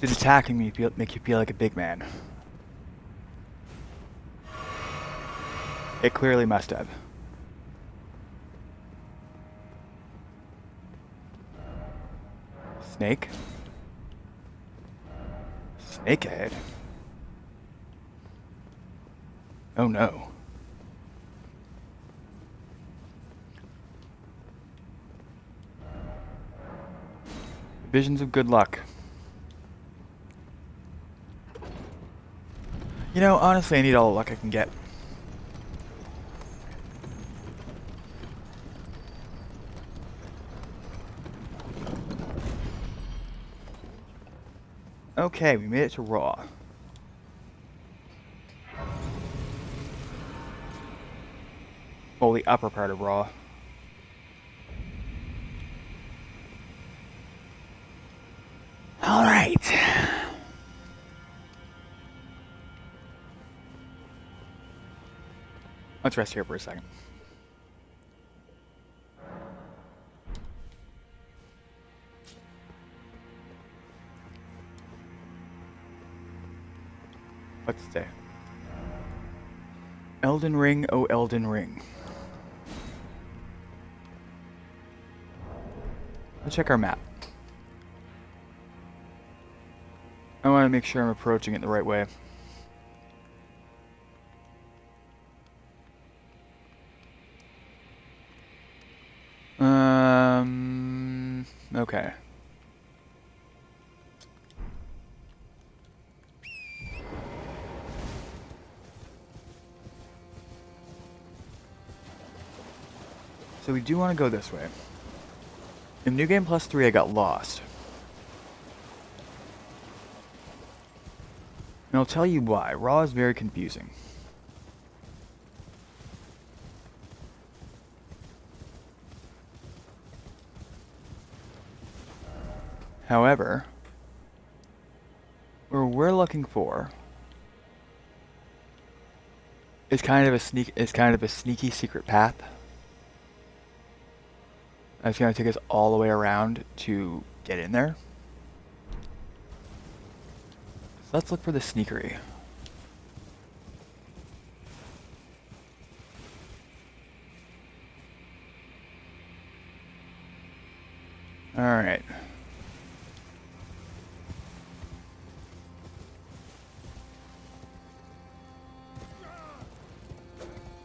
Did attacking me make you feel like a big man? It clearly must have. Snake? Snake ahead. Oh no. Visions of good luck. You know, honestly, I need all the luck I can get. Okay, we made it to Raw. Well, the upper part of Raw. Alright. Let's rest here for a second. What's it say? Elden Ring, oh Elden Ring. Let's check our map. I want to make sure I'm approaching it the right way. Okay. So we do want to go this way. In New Game Plus 3, I got lost. And I'll tell you why. Raw is very confusing. However, where we're looking for is kind of a sneaky secret path. It's going to take us all the way around to get in there. So let's look for the sneakery. Alright.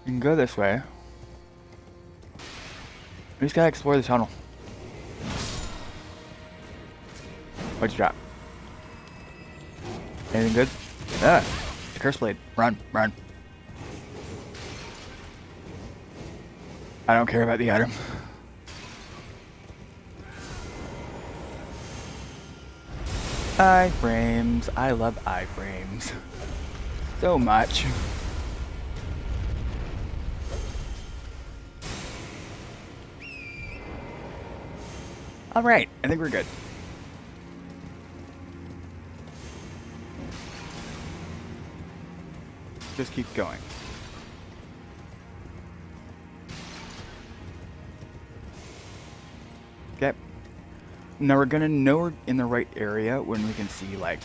You can go this way. We just gotta explore the tunnel. What'd you drop? Anything good? Ah! The curse blade. Run, run. I don't care about the item. Iframes. I love iframes. So much. Alright, I think we're good. Just keep going. Okay. Now we're gonna know we're in the right area when we can see, like,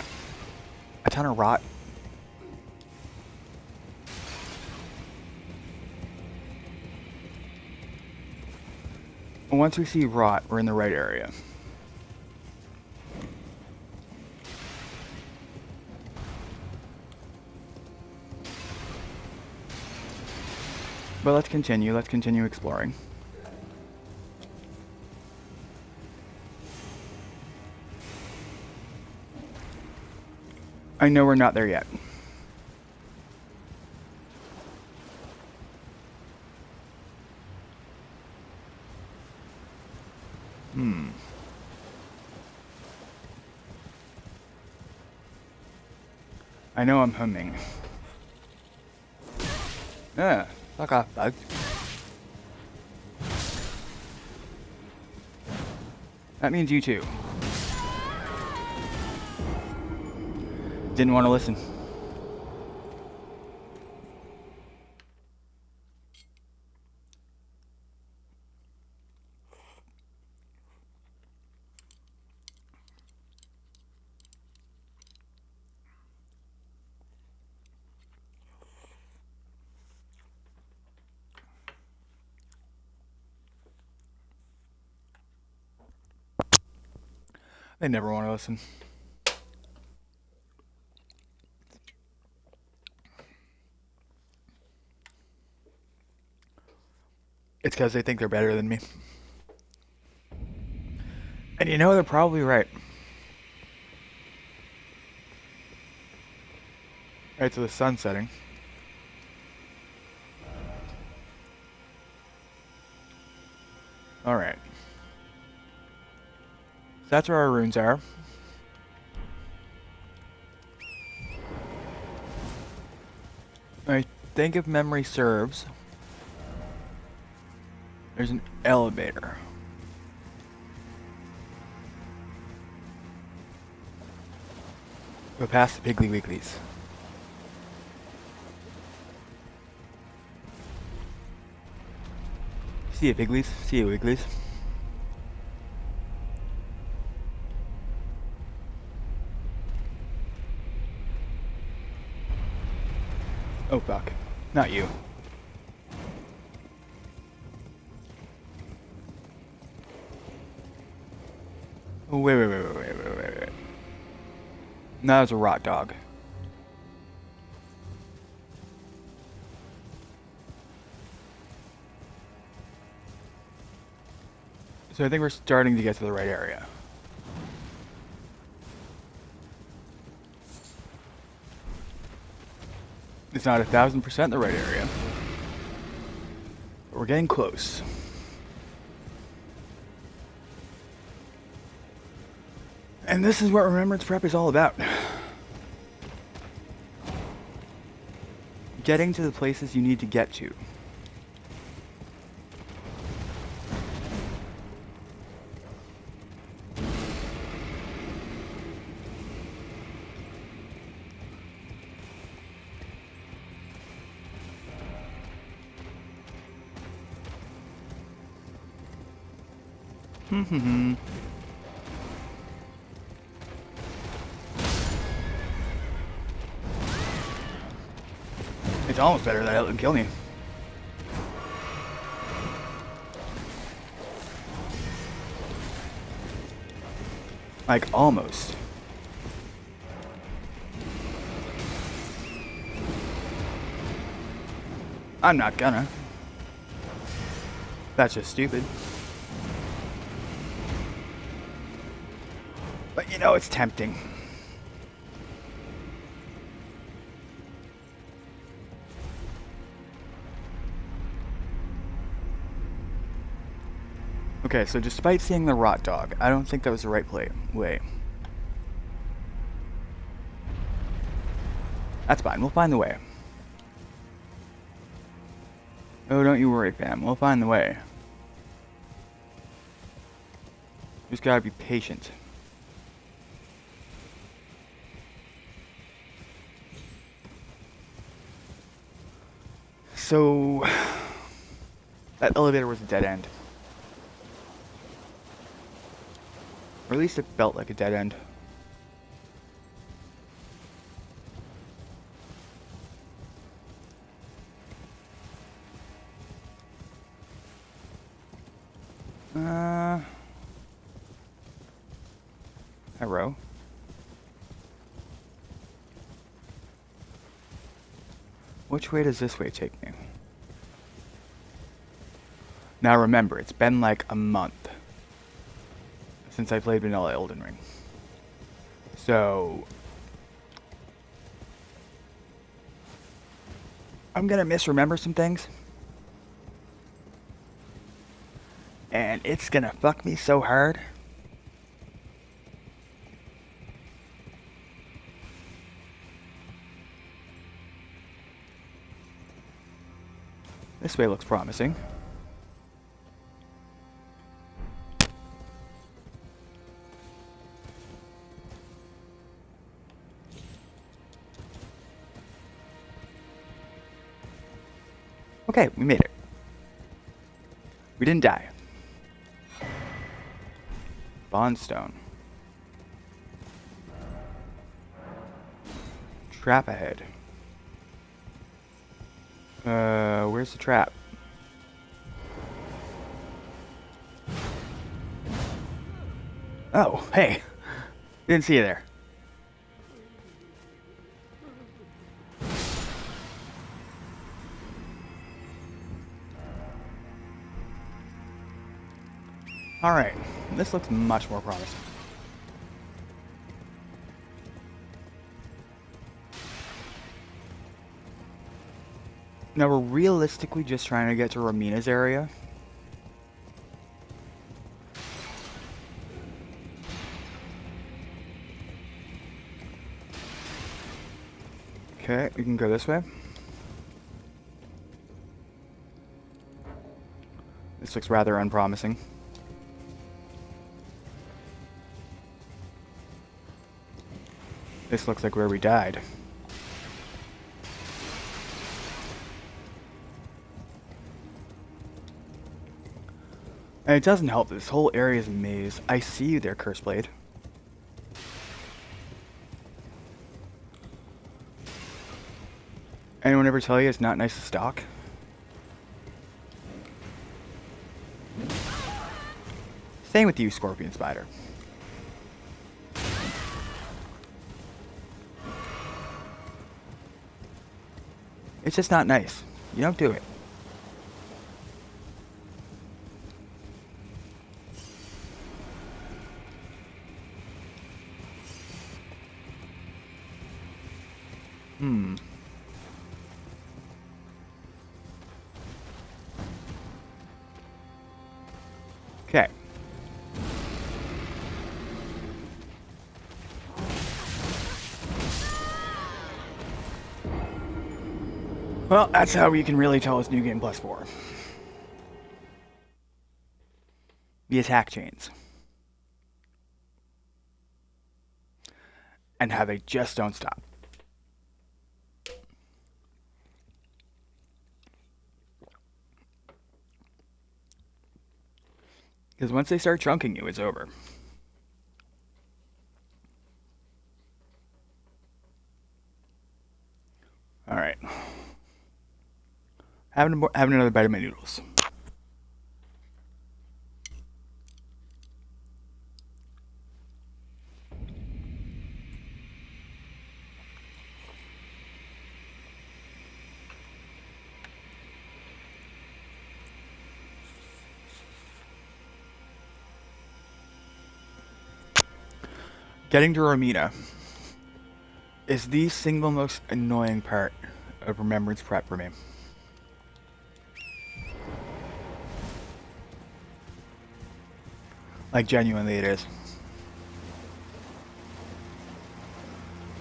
a ton of rot. Once we see rot, we're in the right area. But let's continue exploring. I know we're not there yet. I know I'm humming. Ah, fuck off, bug. That means you too. Didn't want to listen. They never want to listen. It's because they think they're better than me. And you know, they're probably right. Right, so the sun's setting. Alright. So that's where our runes are. I think if memory serves, there's an elevator. Go past the Piggly Wigglies. See ya, Pigglies. See ya, Wigglies. Oh, fuck. Not you. Oh, wait. No, it's a rot dog. So I think we're starting to get to the right area. It's not 1,000% the right area. But we're getting close. And this is what Remembrance Prep is all about. Getting to the places you need to get to. It's almost better that it didn't kill me. Like, almost. I'm not gonna. That's just stupid. But you know, it's tempting. Okay, so despite seeing the rot dog, I don't think that was the right way. That's fine, we'll find the way. Oh, don't you worry, fam. We'll find the way. Just gotta be patient. So, that elevator was a dead end. Or at least it felt like a dead end. Arrow. Which way does this way take me? Now remember, it's been like a month since I played Vanilla Elden Ring. So I'm gonna misremember some things. And it's gonna fuck me so hard. This way looks promising. Okay, we made it. We didn't die. Bondstone. Trap ahead. Where's the trap? Oh, hey. Didn't see you there. Alright, this looks much more promising. Now we're realistically just trying to get to Ramina's area. Okay, we can go this way. This looks rather unpromising. This looks like where we died. And it doesn't help that this whole area is a maze. I see you there, Curseblade. Anyone ever tell you it's not nice to stalk? Same with you, Scorpion Spider. It's just not nice. You don't do it. Okay. Well, that's how you can really tell it's New Game Plus 4. The attack chains. And how they just don't stop. Because once they start chunking you, it's over. Alright. Having another bite of my noodles. Getting to Romina is the single most annoying part of Remembrance Prep for me. Like, genuinely it is.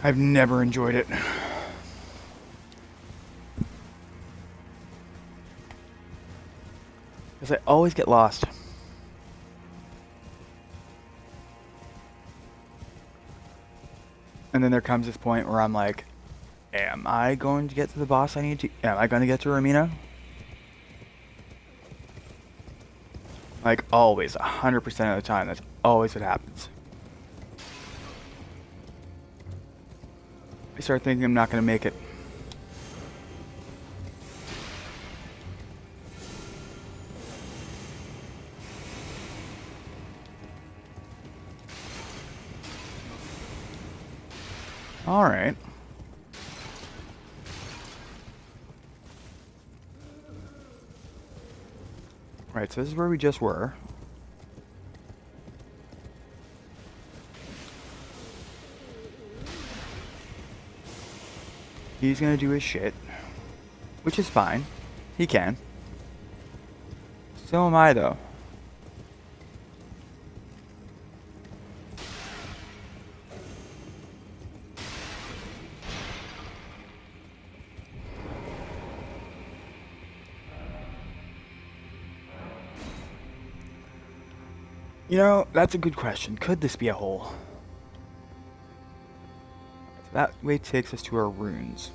I've never enjoyed it. Because I always get lost. And then there comes this point where I'm like, am I going to get to the boss I need to? Am I going to get to Romina? Like, always, 100% of the time, that's always what happens. I start thinking I'm not going to make it. Alright. Right, so this is where we just were. He's gonna do his shit. Which is fine. He can. So am I, though. You know, that's a good question. Could this be a hole? So that way takes us to our runes.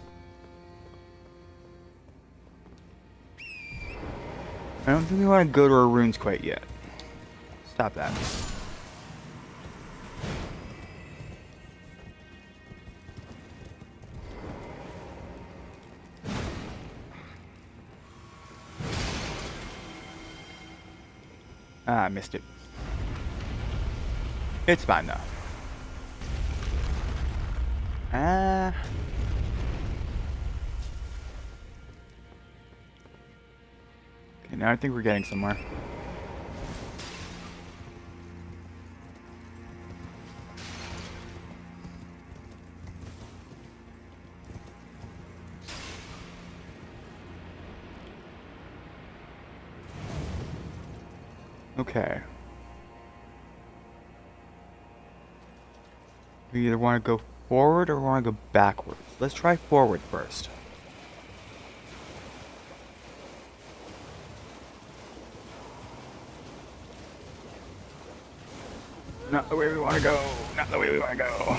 I don't think we want to go to our runes quite yet. Stop that. Ah, I missed it. It's fine though. Ah. Okay, now I think we're getting somewhere. Okay. We either want to go forward or want to go backwards. Let's try forward first. Not the way we want to go. Not the way we want to go.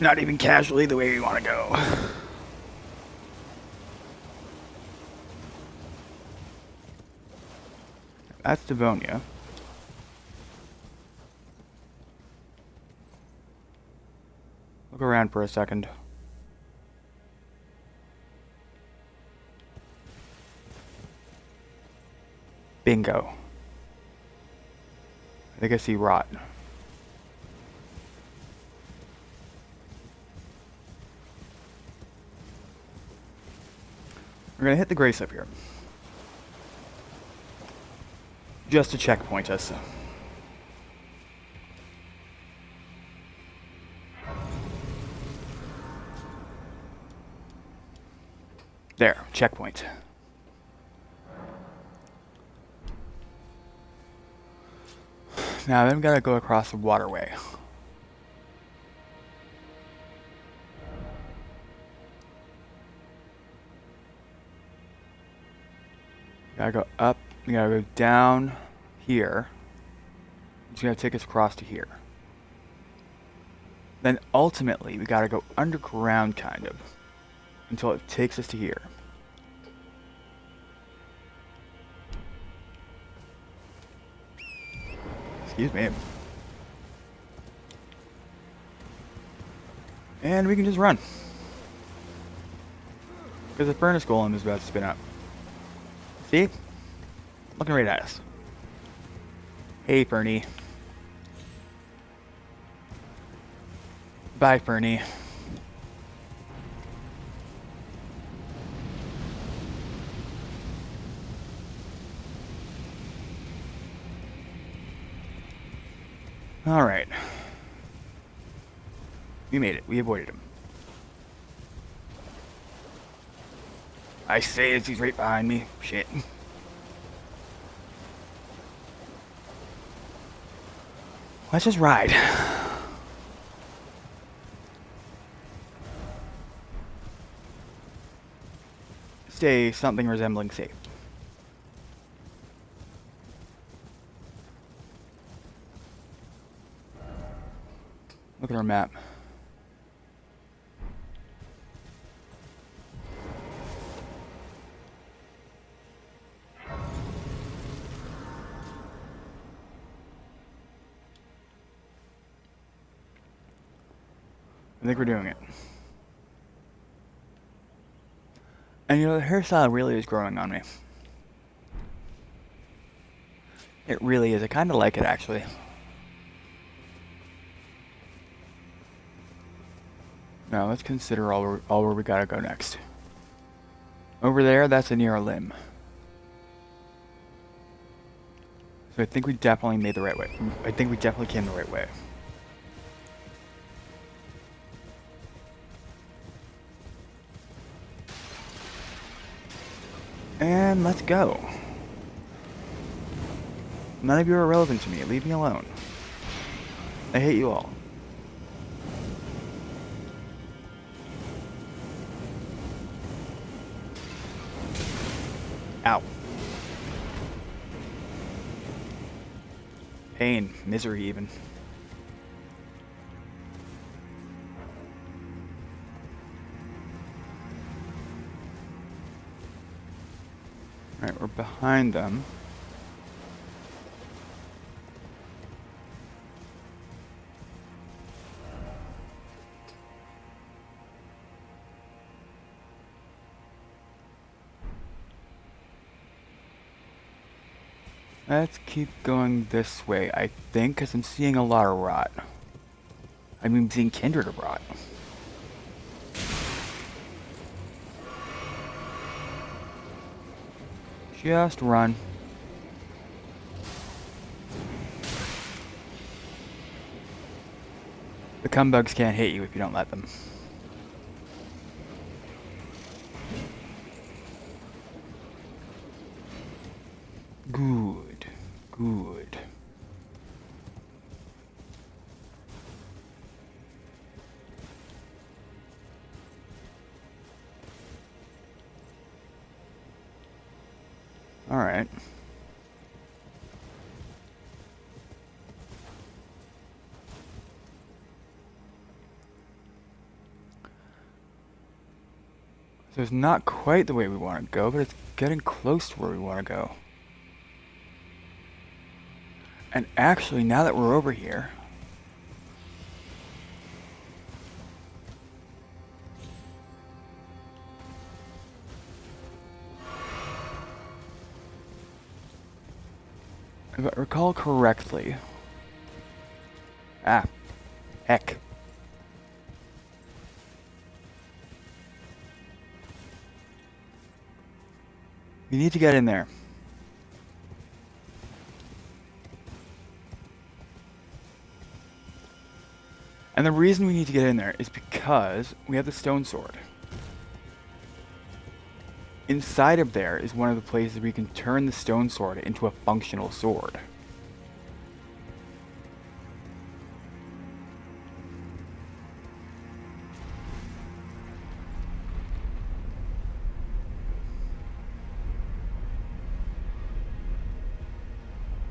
Not even casually the way we want to go. That's Devonia. Look around for a second. Bingo. I think I see rot. We're gonna hit the Grace up here. Just to checkpoint us. There, checkpoint. Now then we gotta go across the waterway. Gotta go up, we gotta go down here. It's gonna take us across to here. Then ultimately we gotta go underground kind of until it takes us to here. Excuse me. And we can just run. Because the furnace golem is about to spin up. See? Looking right at us. Hey, Fernie. Bye, Fernie. Alright. We made it. We avoided him. I say as he's right behind me. Shit. Let's just ride. Stay something resembling safe. Look at our map. I think we're doing it. And you know, the hairstyle really is growing on me. It really is. I kind of like it, actually. Now, let's consider all where we gotta go next. Over there, that's a near limb. So I think we definitely made the right way. I think we definitely came the right way. And let's go. None of you are relevant to me. Leave me alone. I hate you all. Ow. Pain, misery even. Alright, we're behind them. Let's keep going this way, I think, because I'm seeing a lot of rot. I mean, I'm seeing kindred of rot. Just run. The cumbugs can't hit you if you don't let them. Good. Good. All right. So it's not quite the way we want to go, but it's getting close to where we want to go. And actually, now that we're over here, If I recall correctly... Ah. Heck. You need to get in there. And the reason we need to get in there is because we have the stone sword. Inside of there is one of the places we can turn the stone sword into a functional sword.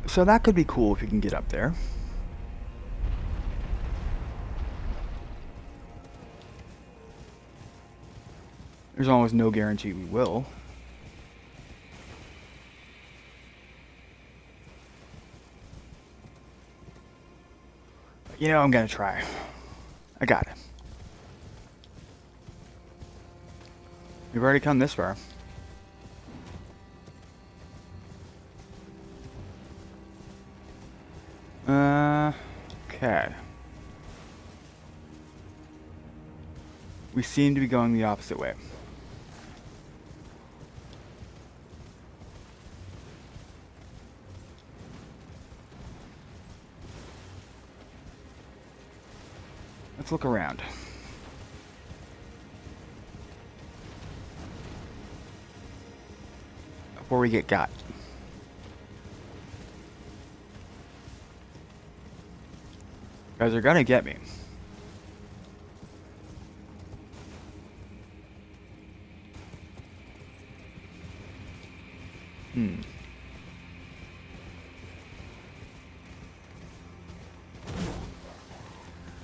So that could be cool if we can get up there. There's almost no guarantee we will. But, you know, I'm gonna try. I got it. We've already come this far. Okay. We seem to be going the opposite way. Let's look around. Before we get got. Guys are gonna get me.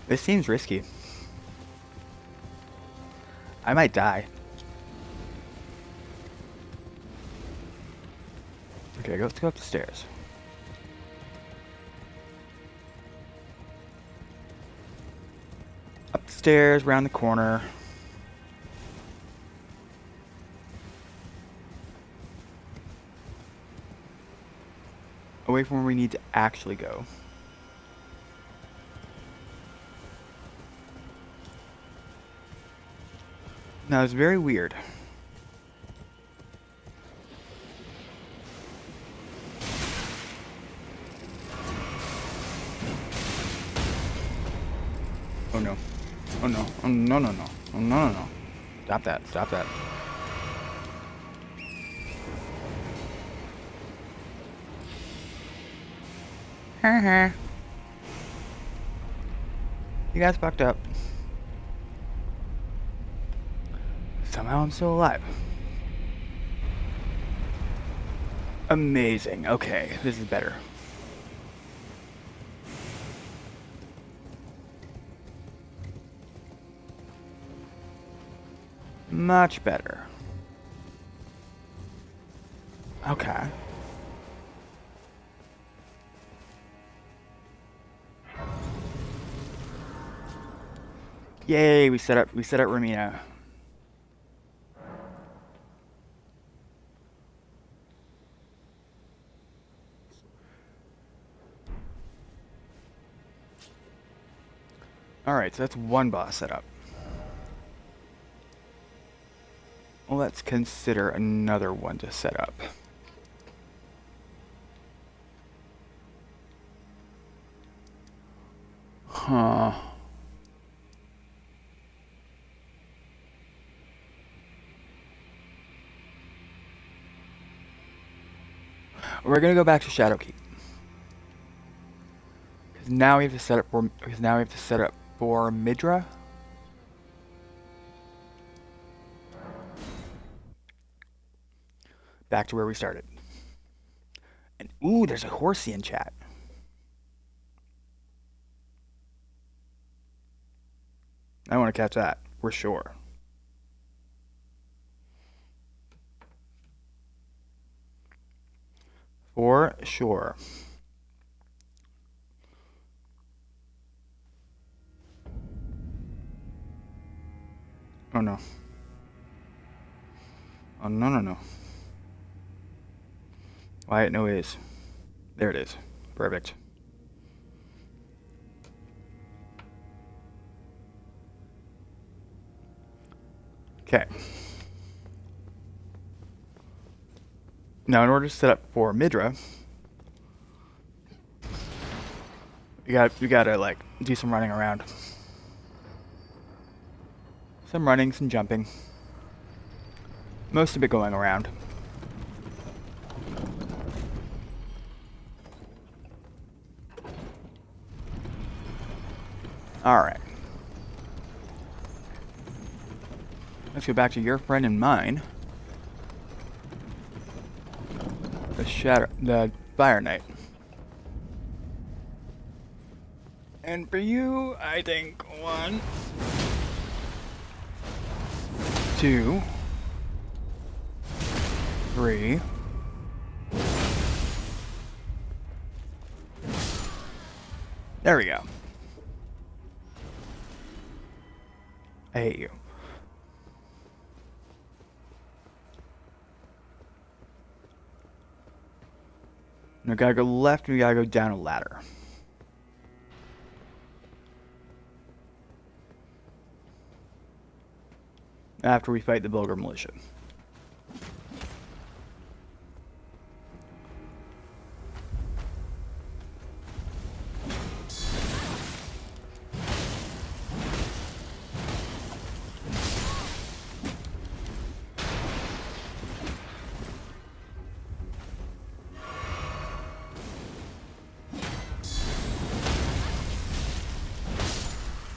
This seems risky. I might die. Okay, let's go up the stairs. Up the stairs, round the corner. Away from where we need to actually go. Now, it's very weird. Oh no. Oh no. Oh no, no, no. Oh no, no, no. Stop that. Stop that. You guys fucked up. Somehow I'm still alive. Amazing. Okay, this is better. Much better. Okay. Yay, we set up Ramina. Alright, so that's one boss set up. Well, let's consider another one to set up. Huh. We're gonna go back to Shadowkeep. Because now we have to set up for Midra. Back to where we started. And ooh, there's a horsey in chat. I want to catch that, for sure. For sure. Oh no. Oh no, no, no. Quiet noise. There it is. Perfect. Okay. Now, in order to set up for Midra, you gotta like do some running around. Some running, some jumping. Most of it going around. Alright. Let's go back to your friend and mine. The Fire Knight. And for you, I think 1, 2, 3. There we go. I hate you. Now we gotta go left and we gotta go down a ladder. After we fight the Bulgar militia.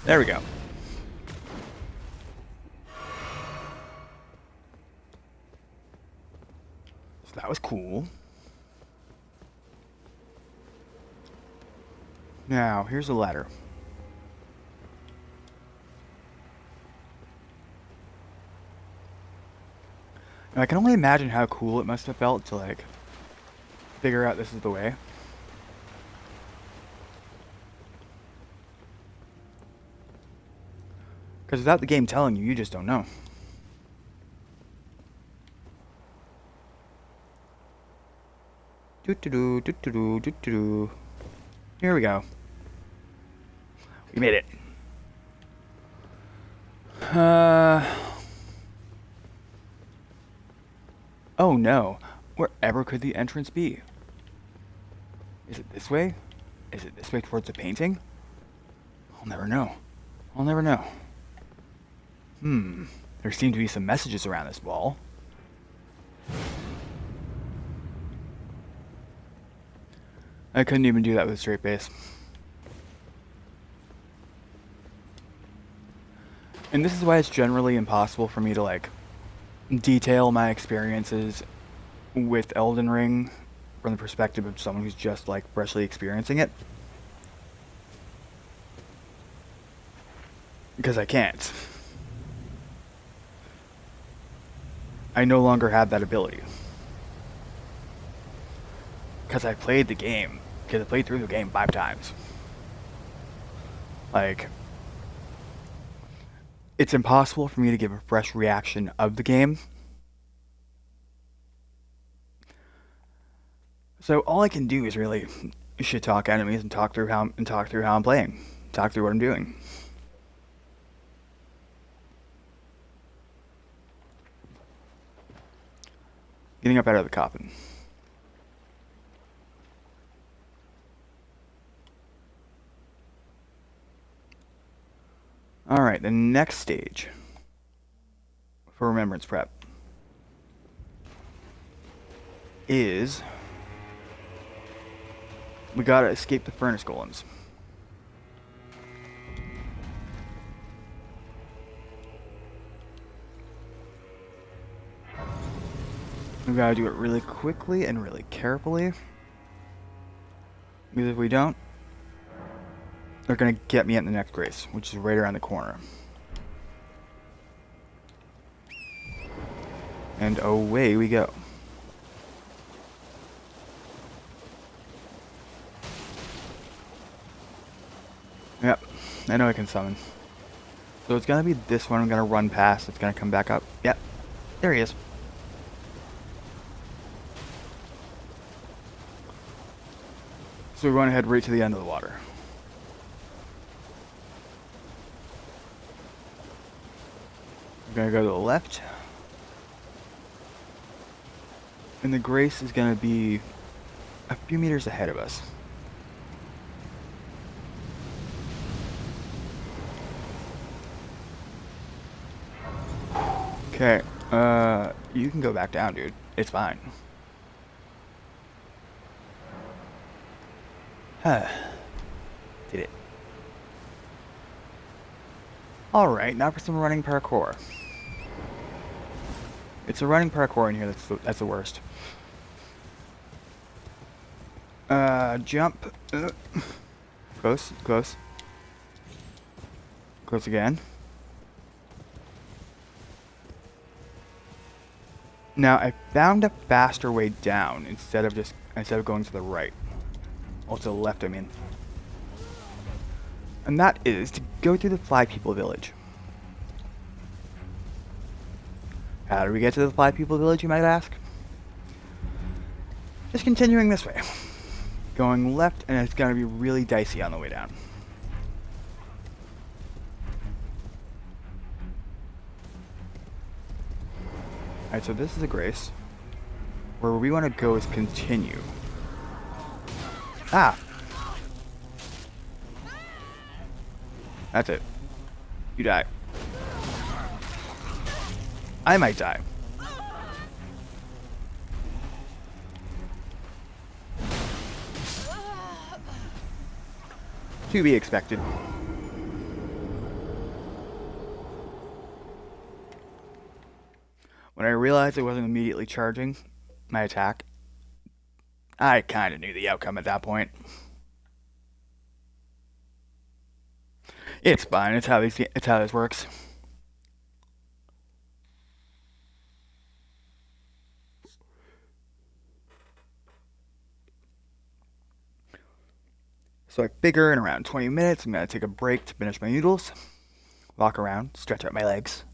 There we go. So that was cool. Now, here's the ladder. Now, I can only imagine how cool it must have felt to, like, figure out this is the way. Because without the game telling you, you just don't know. Doo-doo-doo, doo-doo-doo, doo-doo-doo. Here we go. We made it. Oh no. Wherever could the entrance be? Is it this way? Is it this way towards the painting? I'll never know. I'll never know. There seem to be some messages around this wall. I couldn't even do that with a straight face. And this is why it's generally impossible for me to, like, detail my experiences with Elden Ring from the perspective of someone who's just, like, freshly experiencing it. Because I can't. I no longer have that ability. Because I played the game. Because I played through the game 5 times. Like, it's impossible for me to give a fresh reaction of the game. So all I can do is really shit talk enemies and talk through how I'm playing. Talk through what I'm doing. Getting up out of the coffin. Alright, the next stage for Remembrance Prep is we gotta escape the furnace golems. We gotta do it really quickly and really carefully. Because if we don't, they're gonna get me at the next race, which is right around the corner. And away we go. Yep, I know I can summon. So it's gonna be this one I'm gonna run past. It's gonna come back up. Yep, there he is. So we want to head right to the end of the water. We're going to go to the left. And the Grace is going to be a few meters ahead of us. Okay, you can go back down, dude. It's fine. Did it. Alright, now for some running parkour. It's a running parkour in here that's the worst. Jump. Close, close. Close again. Now I found a faster way down instead of going to the right. Or to the left, I mean. And that is to go through the Fly People Village. How do we get to the Fly People Village, you might ask? Just continuing this way. Going left, and it's going to be really dicey on the way down. Alright, so this is a Grace. Where we want to go is continue. Ah! That's it. You die. I might die. To be expected. When I realized it wasn't immediately charging my attack, I kind of knew the outcome at that point. It's fine. It's how this works. So I figure in around 20 minutes, I'm going to take a break to finish my noodles, walk around, stretch out my legs.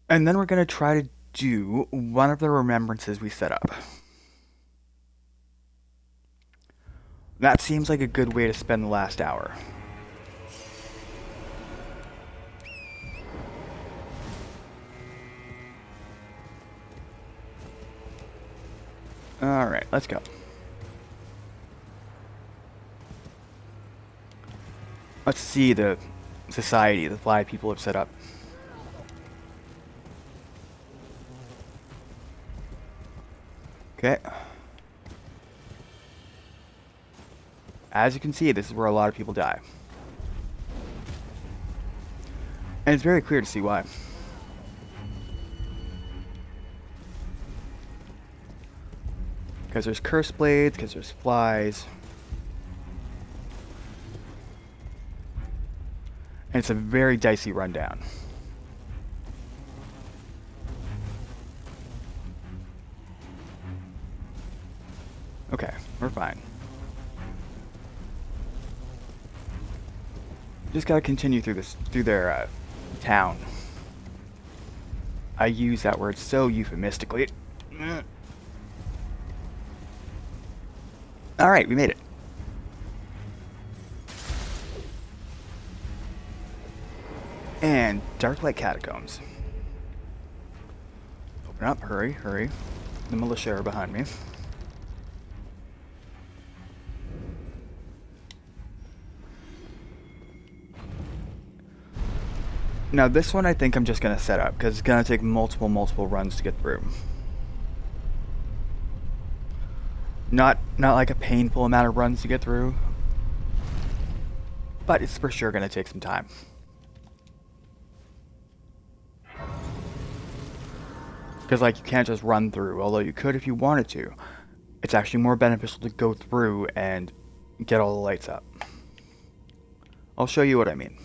And then we're going to try to do one of the remembrances we set up. That seems like a good way to spend the last hour. Alright, let's go. Let's see the society the Fly People have set up. Okay. As you can see, this is where a lot of people die. And it's very clear to see why. Because there's curse blades, because there's flies. And it's a very dicey rundown. Okay, we're fine. Just gotta continue through their town. I use that word so euphemistically. Alright, we made it. And Darklight Catacombs. Open up, hurry, hurry. The militia are behind me. Now this one I think I'm just going to set up, because it's going to take multiple runs to get through. Not like a painful amount of runs to get through, but it's for sure going to take some time. Because like you can't just run through, although you could if you wanted to. It's actually more beneficial to go through and get all the lights up. I'll show you what I mean.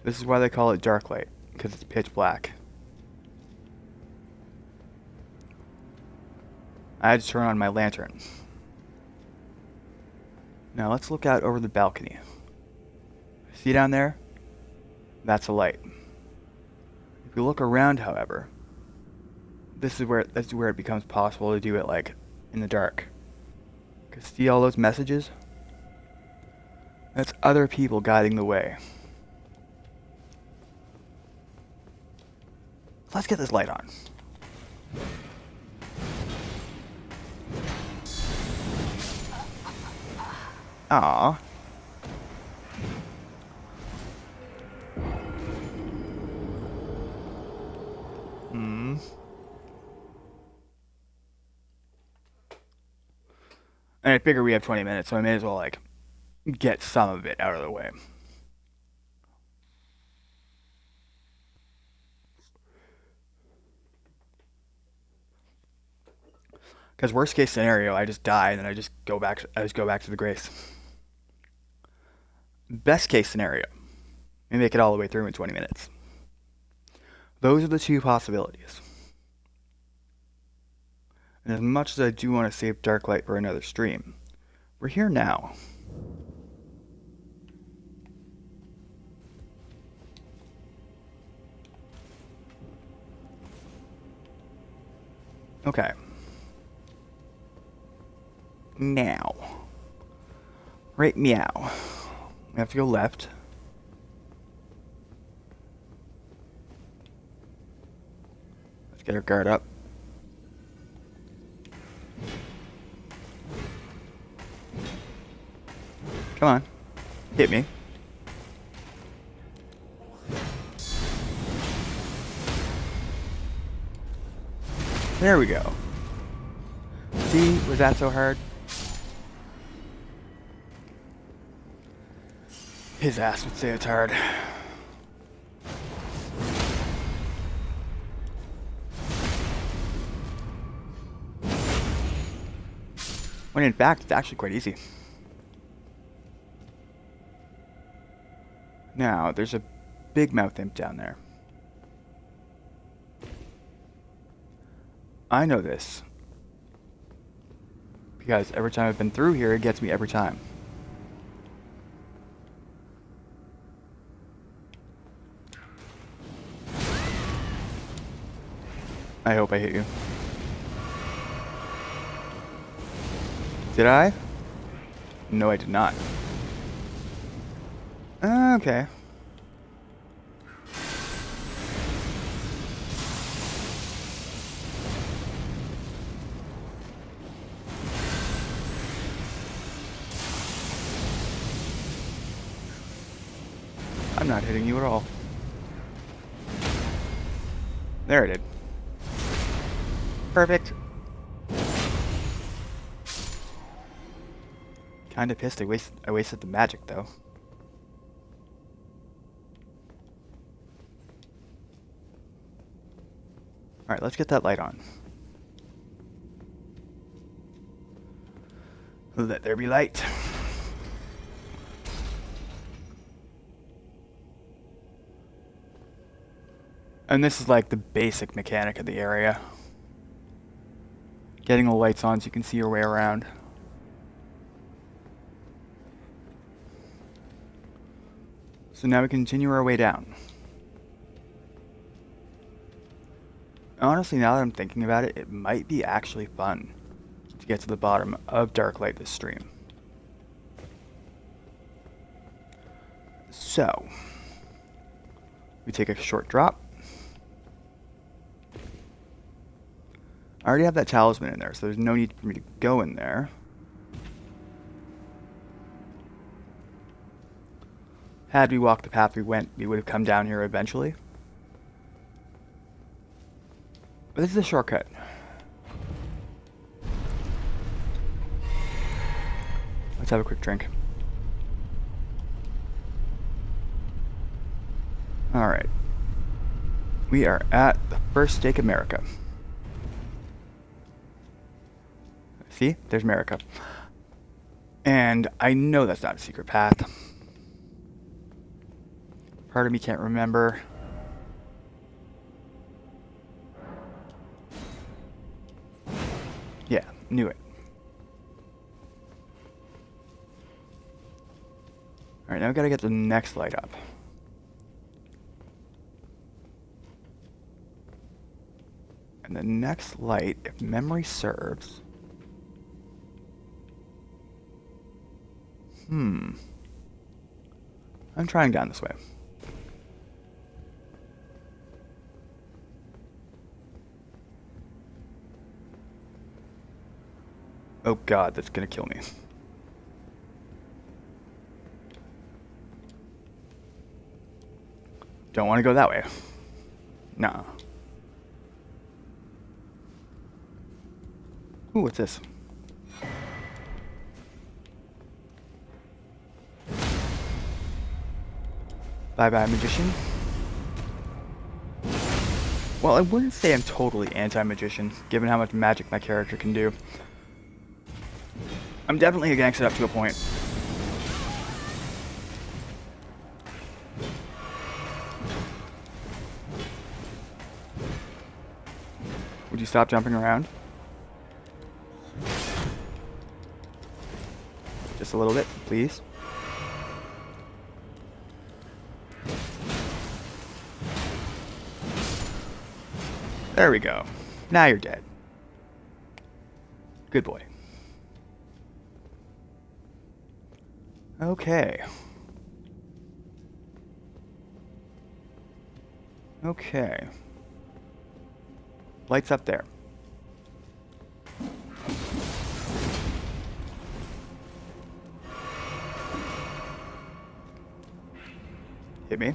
This is why they call it Darklight, because it's pitch black. I had to turn on my lantern. Now let's look out over the balcony. See down there? That's a light. If you look around, however, That's where it becomes possible to do it like in the dark. Cause see all those messages? That's other people guiding the way. Let's get this light on. Aww. And I figure we have 20 minutes, so I may as well, like, get some of it out of the way. Because worst case scenario, I just die and then I just go back to the Grace. Best case scenario, we make it all the way through in 20 minutes. Those are the two possibilities. And as much as I do want to save Darklight for another stream, we're here now. Okay. Now. Right meow. We have to go left. Let's get our guard up. Come on. Hit me. There we go. See, was that so hard? His ass would say it's hard. When in fact, it's actually quite easy. Now, there's a big mouth imp down there. I know this. Because every time I've been through here, it gets me every time. I hope I hit you. Did I? No, I did not. Okay. I'm not hitting you at all. There it is. Perfect. Kinda pissed I wasted the magic though. Alright, let's get that light on. Let there be light. And this is like the basic mechanic of the area. Getting the lights on so you can see your way around. So now we continue our way down. Honestly, now that I'm thinking about it, it might be actually fun to get to the bottom of Darklight this stream. So, we take a short drop. I already have that talisman in there, so there's no need for me to go in there. Had we walked the path we went, we would have come down here eventually. But this is a shortcut. Let's have a quick drink. Alright. We are at the First Stake of Marika. See? There's Marika. And I know that's not a secret path. Part of me can't remember. Yeah, knew it. Alright, now we gotta get the next light up. And the next light, if memory serves... I'm trying down this way. Oh god, that's gonna kill me. Don't want to go that way. Nah. Ooh, what's this? Bye-bye, magician. Well, I wouldn't say I'm totally anti-magician, given how much magic my character can do. I'm definitely against it up to a point. Would you stop jumping around? Just a little bit, please. There we go. Now you're dead. Good boy. Okay. Okay. Lights up there. Hit me.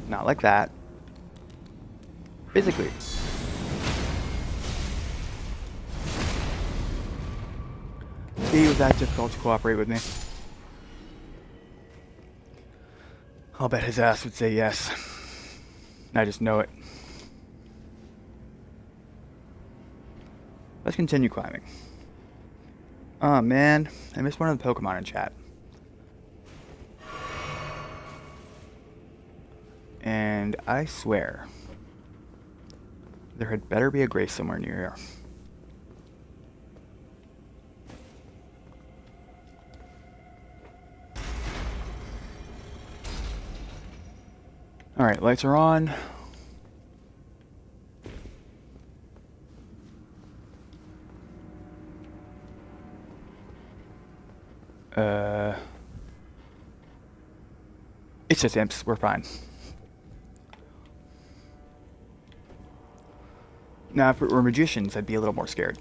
Not like that. Physically. See, it was that difficult to cooperate with me. I'll bet his ass would say yes. I just know it. Let's continue climbing. Oh man, I missed one of the Pokemon in chat. And I swear, there had better be a Grace somewhere near here. Alright, lights are on. It's just imps, we're fine. Now, if it were magicians, I'd be a little more scared.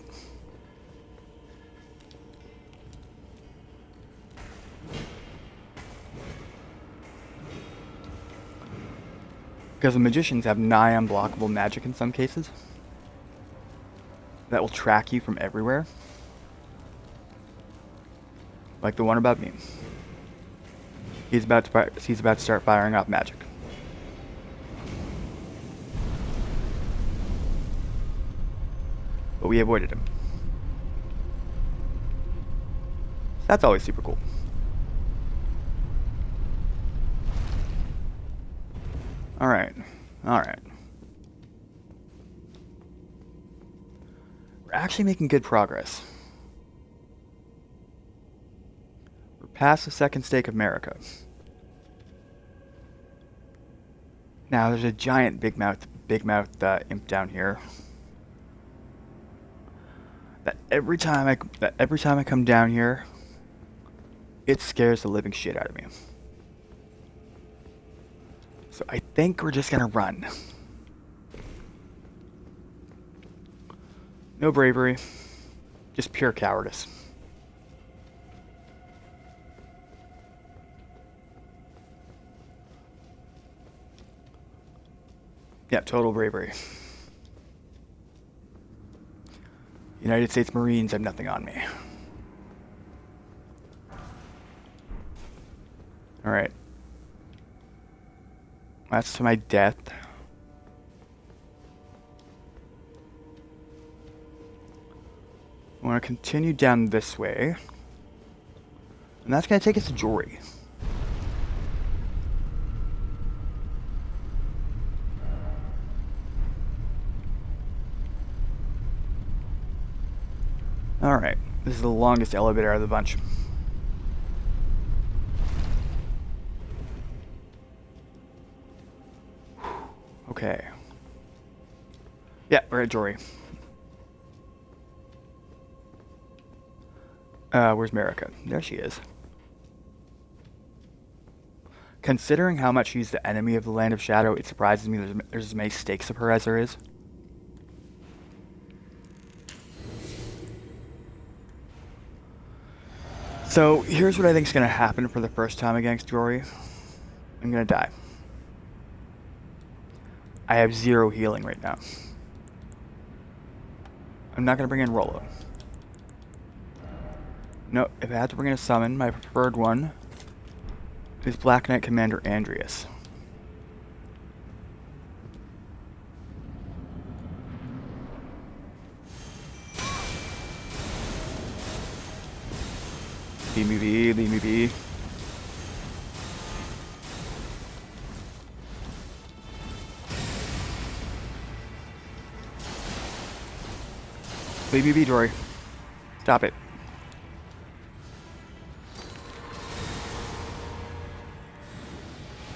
Because the magicians have nigh unblockable magic in some cases. That will track you from everywhere. Like the one about me. He's about to start firing off magic. But we avoided him. That's always super cool. Alright. Alright. We're actually making good progress. We're past the second stake of America. Now there's a giant big mouth imp down here. That every time I come down here, it scares the living shit out of me. So I think we're just gonna run. No bravery, just pure cowardice. Yeah, total bravery. United States Marines have nothing on me. Alright. That's to my death. I want to continue down this way. And that's going to take us to Jory. Alright, this is the longest elevator out of the bunch. Okay. Yeah, we're at Jory. Where's Marika? There she is. Considering how much she's the enemy of the Land of Shadow, it surprises me there's as many stakes of her as there is. So, here's what I think is going to happen for the first time against Jory. I'm going to die. I have 0 healing right now. I'm not going to bring in Rolo. No, if I have to bring in a summon, my preferred one is Black Knight Commander Andreas. Leave me be, leave me be. Leave me be, Jory. Stop it.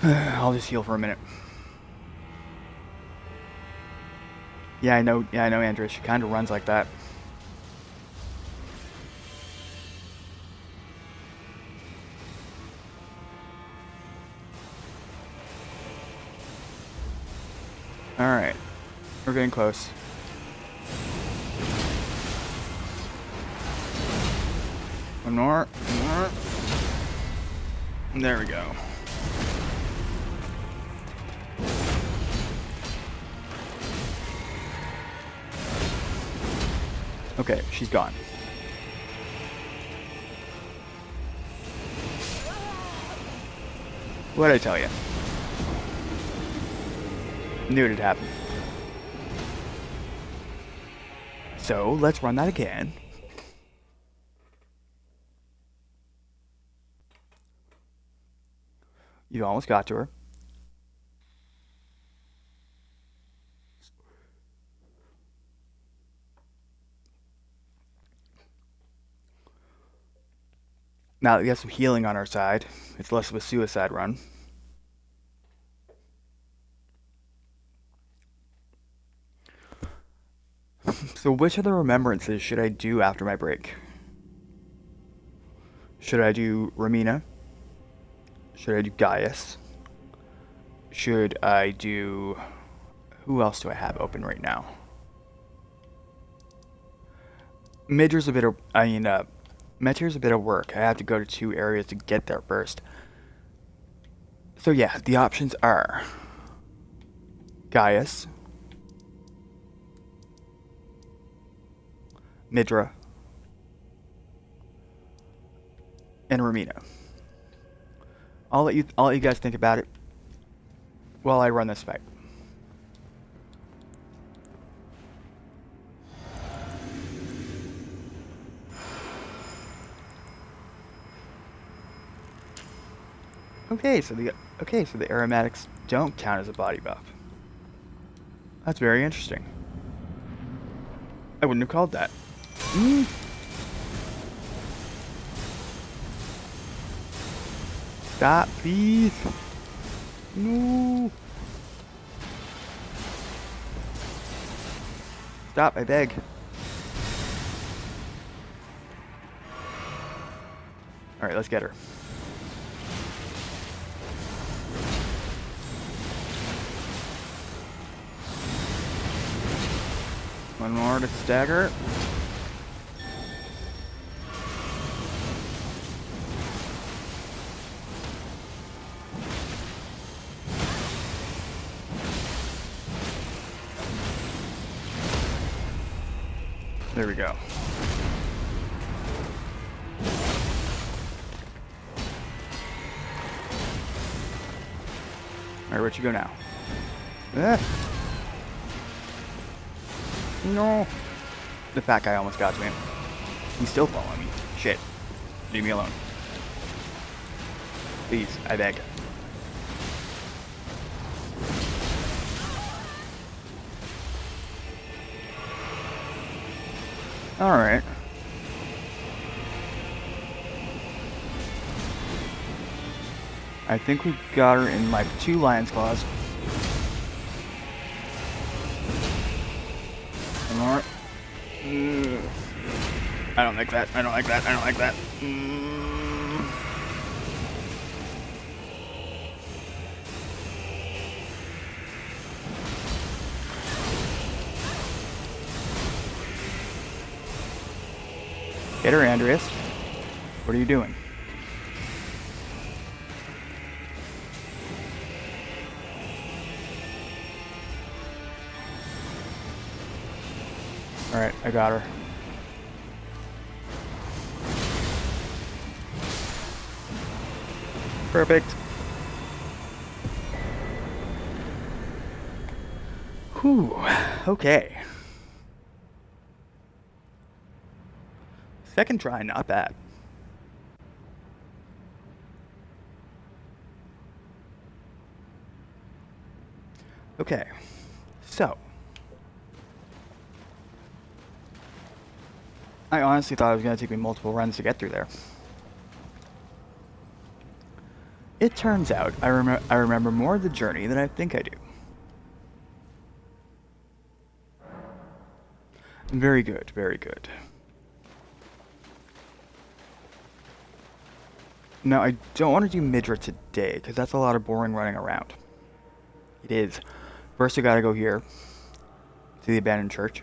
I'll just heal for a minute. Yeah, I know, Andreas. She kind of runs like that. Alright. We're getting close. One more. There we go. Okay, she's gone. What'd I tell you? Knew it'd happen. So, let's run that again. You almost got to her. Now that we have some healing on our side, it's less of a suicide run. So which of the remembrances should I do after my break? Should I do Ramina? Should I do Gaius? Should I do... Who else do I have open right now? Meteor's a bit of... Meteor's a bit of work. I have to go to 2 areas to get there first. So yeah, the options are... Gaius. Midra. And Ramina. I'll let you guys think about it while I run this fight. Okay, so the aromatics don't count as a body buff. That's very interesting. I wouldn't have called that. Stop, please. No. Stop, I beg. Alright, let's get her. One more to stagger. There we go. Alright, where'd you go now? No. The fat guy almost got to me. He's still following me. Shit. Leave me alone. Please, I beg. Alright. I think we got her in like 2 Lion's Claws. I don't like that. I don't like that. I don't like that. Get her, Andreas. What are you doing? Alright, I got her. Perfect. Whew. Okay. Second try, not bad. Okay. So. I honestly thought it was going to take me multiple runs to get through there. It turns out I remember more of the journey than I think I do. Very good, very good. Now, I don't want to do Midra today, because that's a lot of boring running around. It is. First, I gotta go here, to the abandoned church.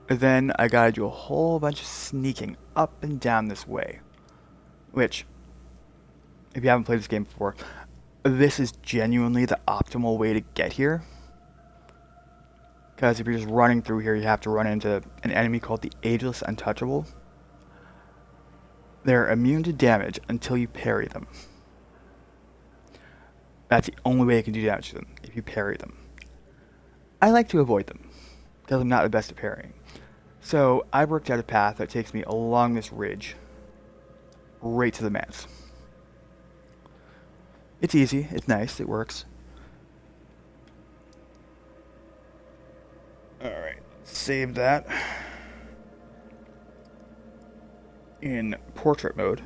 And then, I gotta do a whole bunch of sneaking up and down this way. Which, if you haven't played this game before, this is genuinely the optimal way to get here. Because if you're just running through here, you have to run into an enemy called the Ageless Untouchable. They're immune to damage until you parry them. That's the only way you can do damage to them, if you parry them. I like to avoid them, because I'm not the best at parrying. So I worked out a path that takes me along this ridge, right to the manse. It's easy, it's nice, it works. Alright, save that in portrait mode.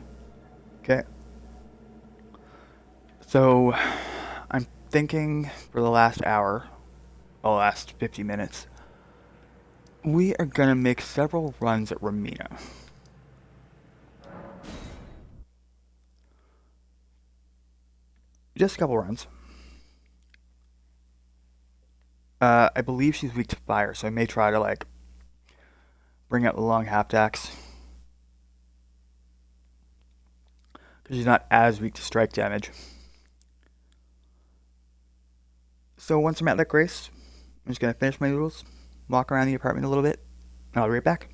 Okay. So, I'm thinking for the last hour, the last 50 minutes, we are gonna make several runs at Ramina. Just a couple runs. I believe she's weak to fire, so I may try to, like, bring out the long haptax. Because she's not as weak to strike damage. So once I'm at that grace, I'm just going to finish my noodles, walk around the apartment a little bit, and I'll be right back.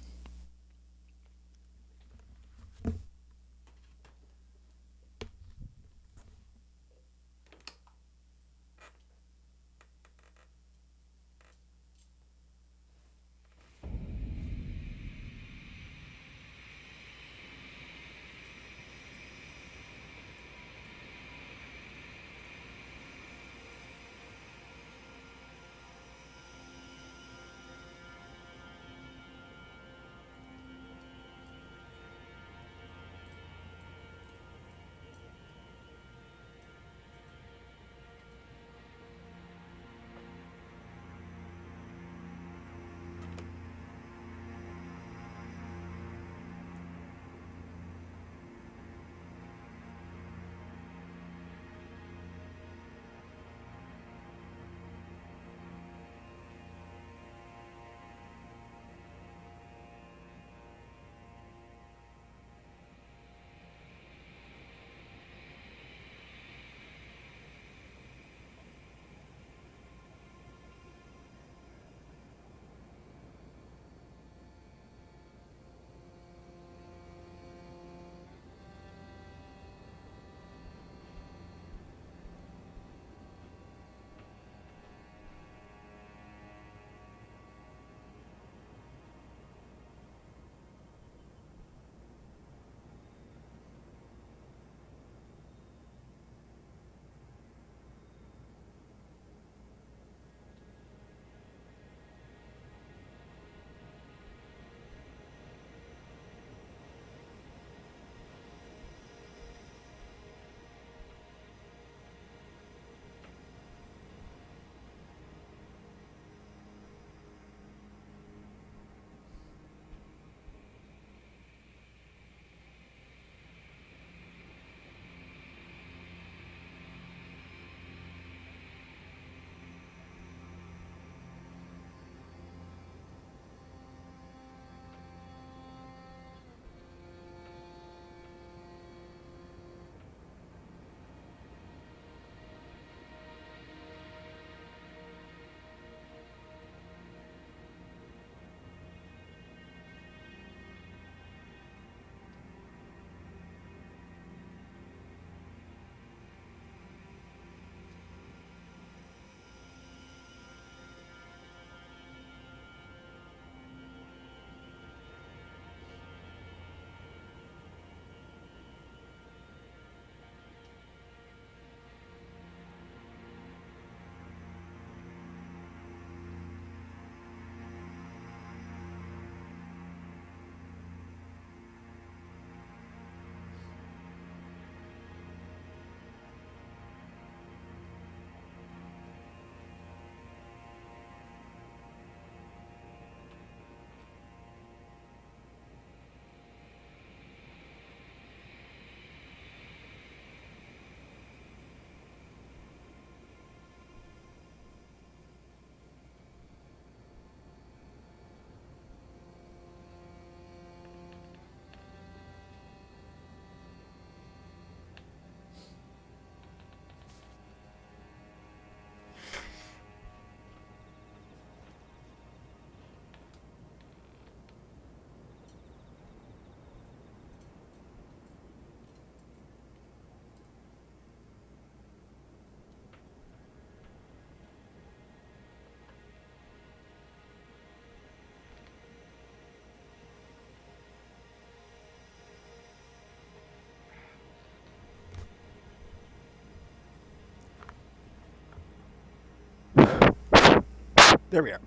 There we are.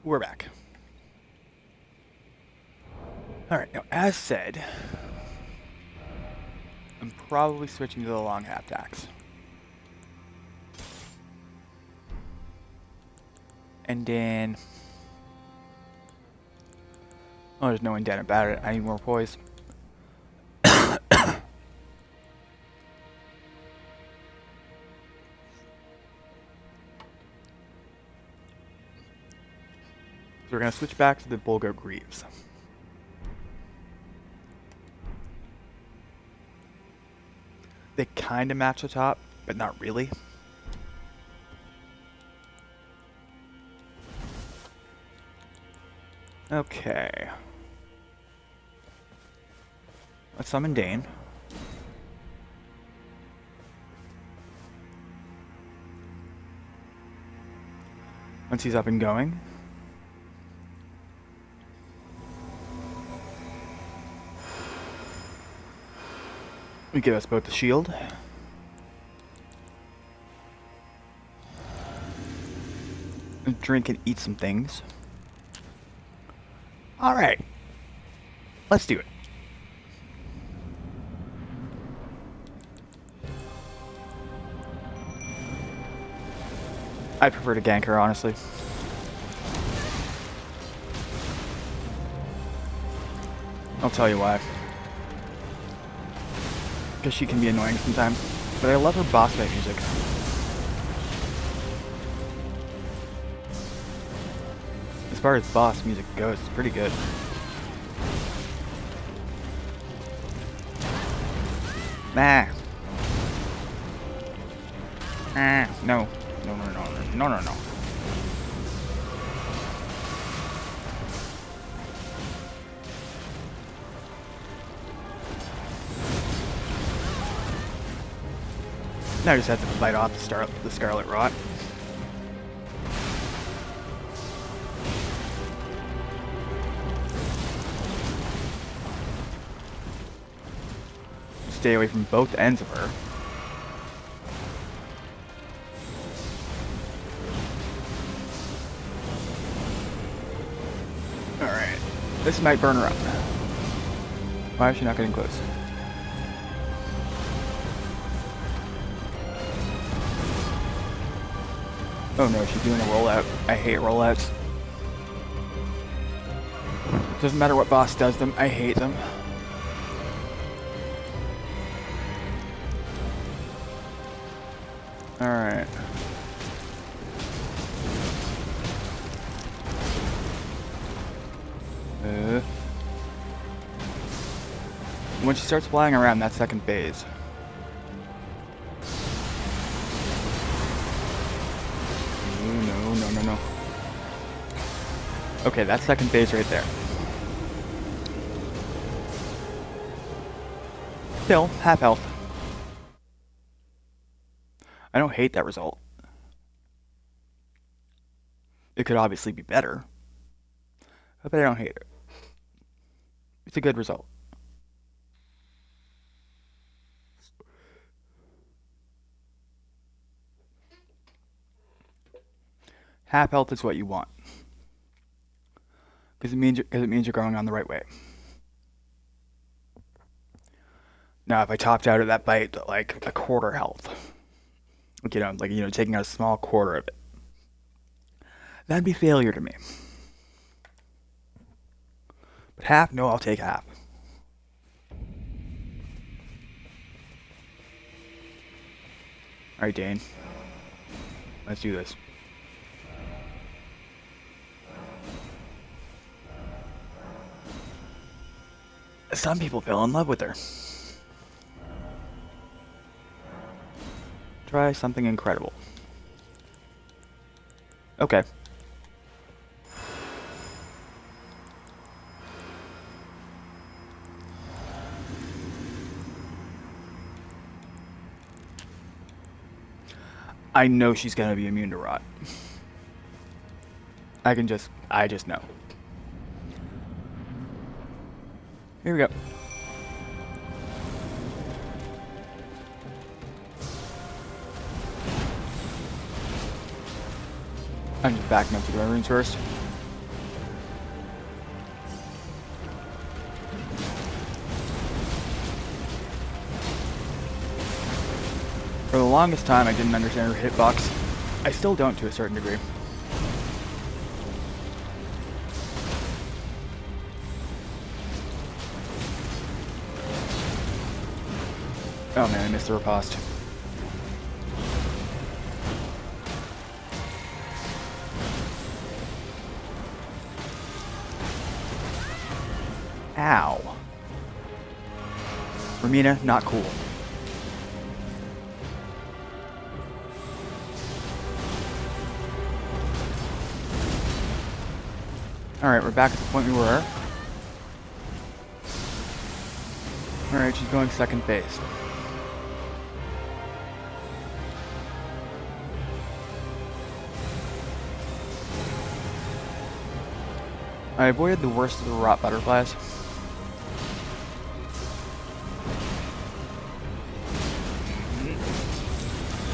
We're back. Alright, now as said, I'm probably switching to the long half-tacks. And then... oh, there's no one down about it. I need more poise. So we're going to switch back to the Bulgo Greaves. They kind of match the top, but not really. Okay. Let's summon Dane. Once he's up and going, we give us both the shield. And drink and eat some things. Alright. Let's do it. I prefer to gank her, honestly. I'll tell you why. Because she can be annoying sometimes. But I love her boss fight music. As far as boss music goes, it's pretty good. Nah. Ah, no. No, no, no, no, no, no. Now I just have to fight off the Scarlet Rot. Stay away from both ends of her. Alright. This might burn her up. Why is she not getting close? Oh no, she's doing a rollout. I hate rollouts. Doesn't matter what boss does them, I hate them. Alright. When she starts flying around that second phase. No, no, no, no. Okay, that second phase right there. Still, half health. I don't hate that result. It could obviously be better. But I don't hate it. It's a good result. Half health is what you want. Because it means you're going on the right way. Now, if I topped out at that bite at like a quarter health, taking out a small quarter of it, that'd be failure to me. But half, no, I'll take half. Alright, Dane. Let's do this. Some people fell in love with her. Try something incredible. Okay. I know she's gonna be immune to rot. I just know. Here we go. I'm just backing up to the runes first. For the longest time, I didn't understand her hitbox. I still don't to a certain degree. Oh man, I missed the riposte. Ow. Romina, not cool. Alright, we're back at the point we were. Alright, she's going second base. I avoided the worst of the rot butterflies.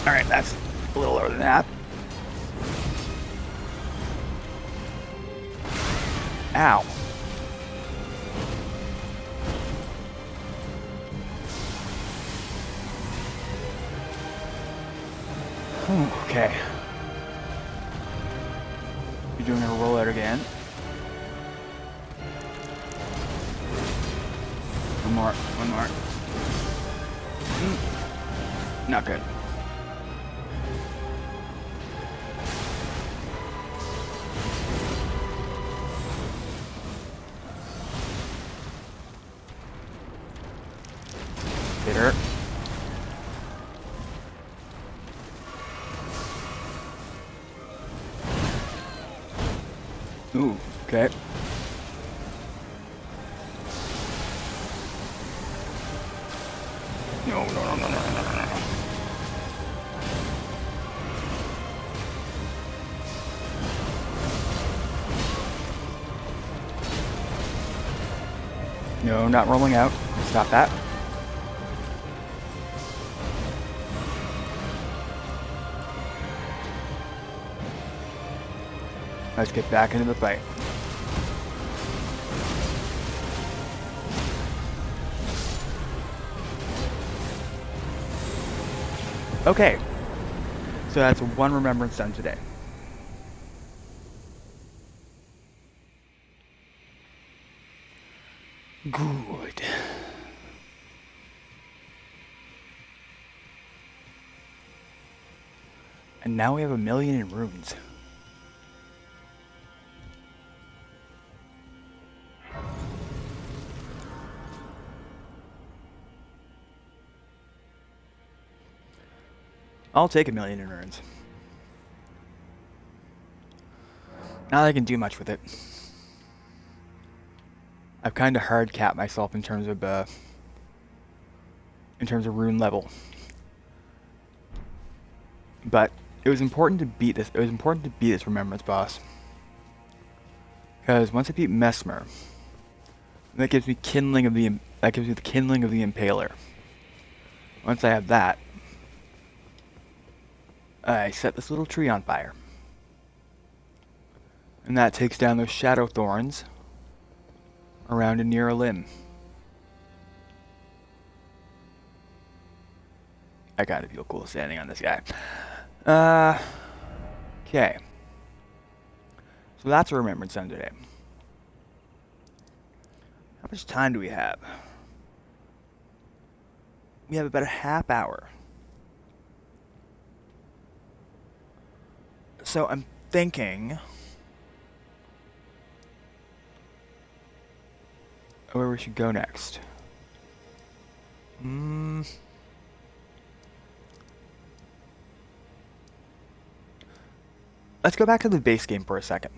Alright, that's a little lower than that. Ow. Okay. You're doing a rollout again. One more. Not good. Hit her. Ooh, okay. No. No, not rolling out. Stop that. Let's get back into the fight. Okay, so that's one remembrance done today. Good. And now we have 1,000,000 in runes. I'll take 1,000,000 in runes. Not that I can do much with it. I've kind of hard capped myself in terms of rune level. But it was important to beat this. It was important to beat this remembrance boss. Because once I beat Messmer, that gives me the kindling of the Impaler. Once I have that, I set this little tree on fire. And that takes down those shadow thorns around and near a limb. I gotta feel cool standing on this guy. Okay. So that's a remembrance done today. How much time do we have? We have about a half hour. So I'm thinking where we should go next. Let's go back to the base game for a second.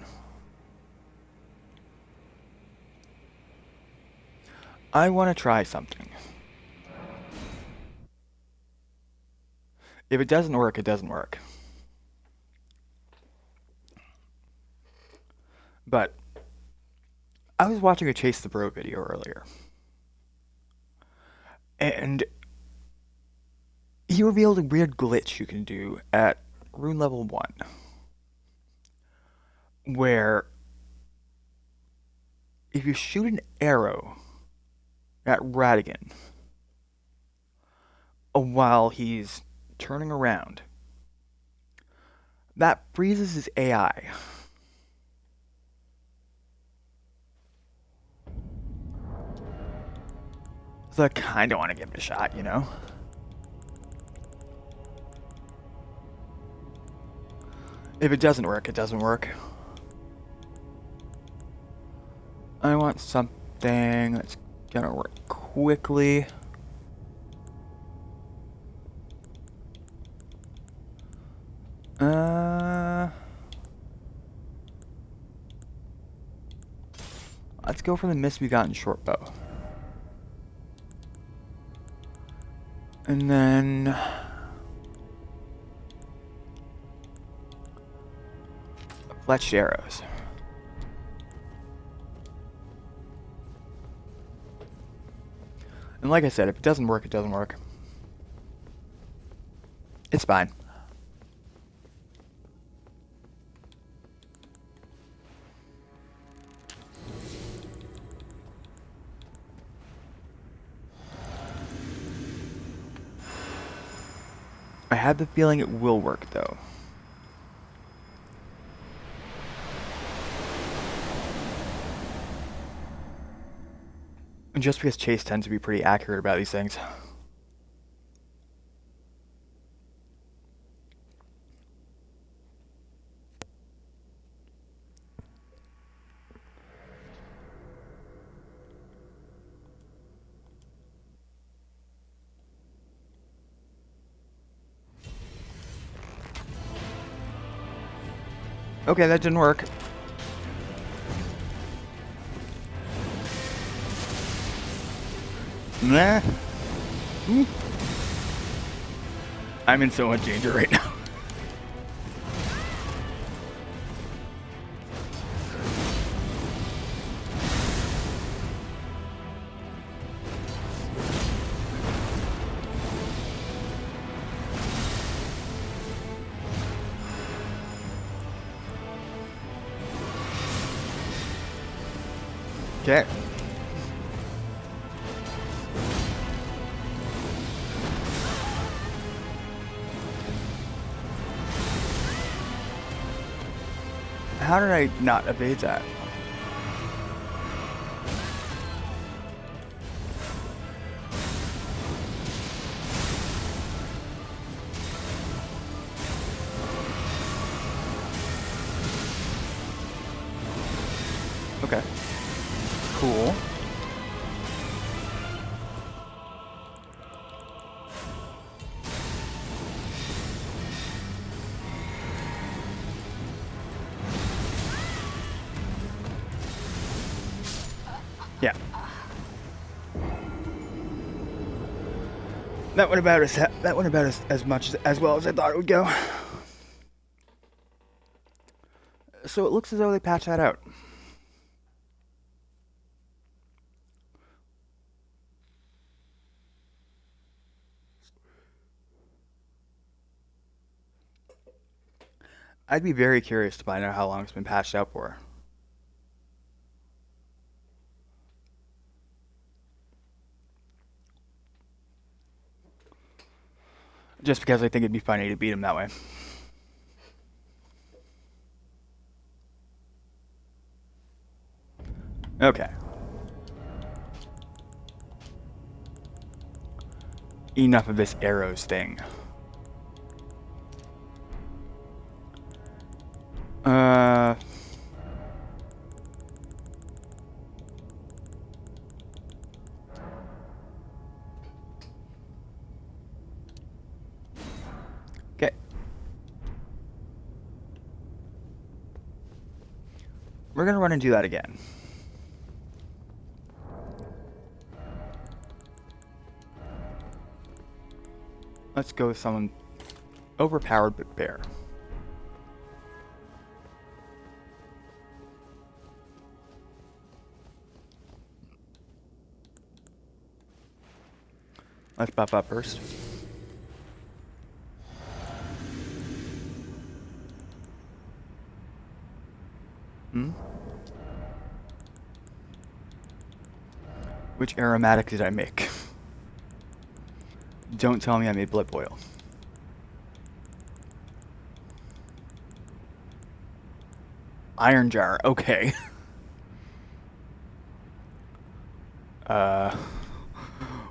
I want to try something. If it doesn't work, it doesn't work. But I was watching a Chase the Bro video earlier. And he revealed a weird glitch you can do at rune level 1. where if you shoot an arrow at Radigan while he's turning around, that freezes his AI. So I kind of want to give it a shot, you know? If it doesn't work, it doesn't work. I want something that's gonna work quickly. Let's go for the misbegotten short bow. And then fletched arrows. And like I said, if it doesn't work, it doesn't work. It's fine. I have the feeling it will work, though. Just because Chase tends to be pretty accurate about these things. Okay, that didn't work. Nah. I'm in so much danger right now. Okay. How did I not evade that? Okay. Cool. Yeah. That went about as much as well as I thought it would go. So it looks as though they patched that out. I'd be very curious to find out how long it's been patched out for. Just because I think it'd be funny to beat him that way. Okay. Enough of this arrows thing. Okay. We're gonna run and do that again. Let's go with someone overpowered but fair. Let's buff up first. Which aromatic did I make? Don't tell me I made blood boil. Iron jar, okay.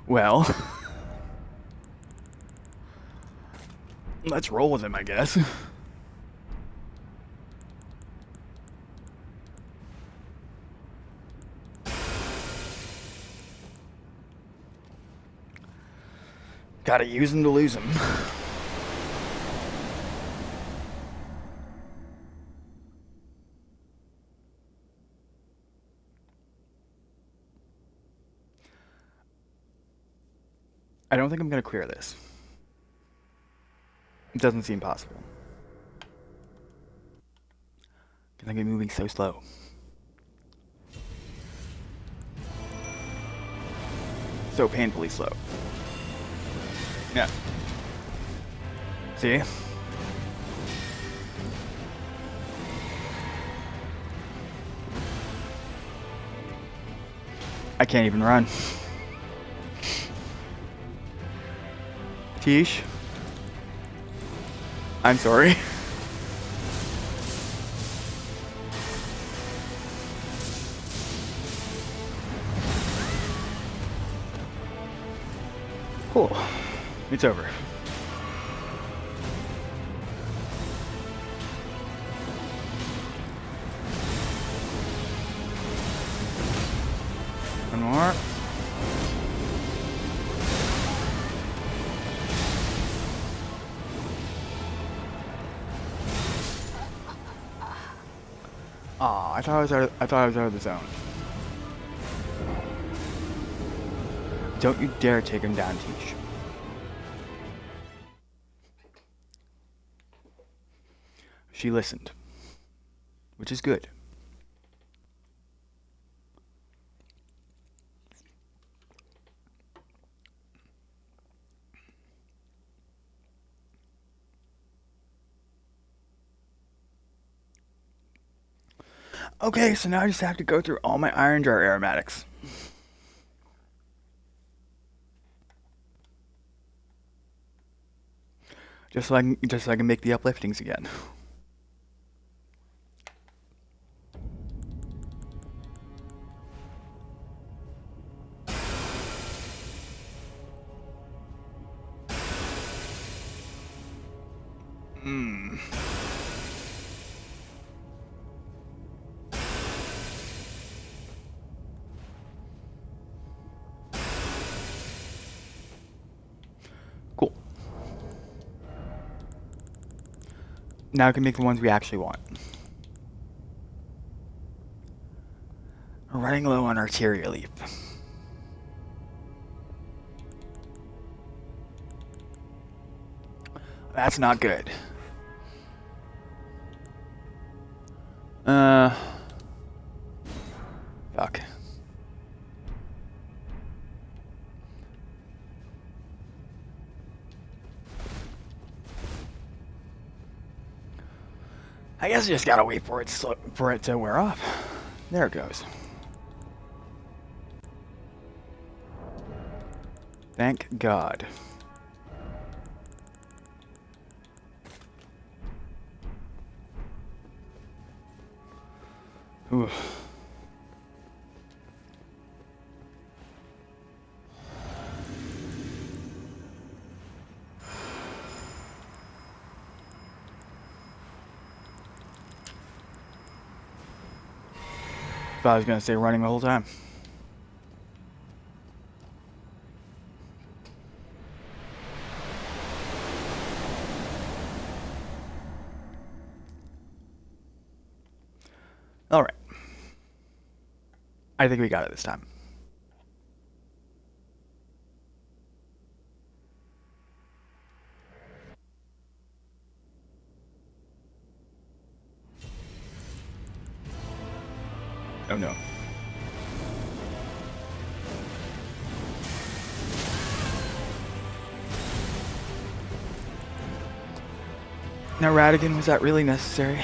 Well. Let's roll with him, I guess. Gotta use him to lose him. I don't think I'm gonna clear this. It doesn't seem possible. Because I'm moving so slow. So painfully slow. Yeah. See? I can't even run. Tish? I'm sorry. Cool. It's over. One more. Aw, I thought I was out of the zone. Don't you dare take him down, Tish. She listened, which is good. Okay, so now I just have to go through all my iron jar aromatics. Just so I can make the upliftings again. Cool. Now I can make the ones we actually want. We're running low on arterial leap. That's not good. Fuck. I guess you just gotta wait for it to wear off. There it goes. Thank God. Oof. Thought I was gonna stay running the whole time. All right. I think we got it this time. Oh no. Now, Radigan, was that really necessary?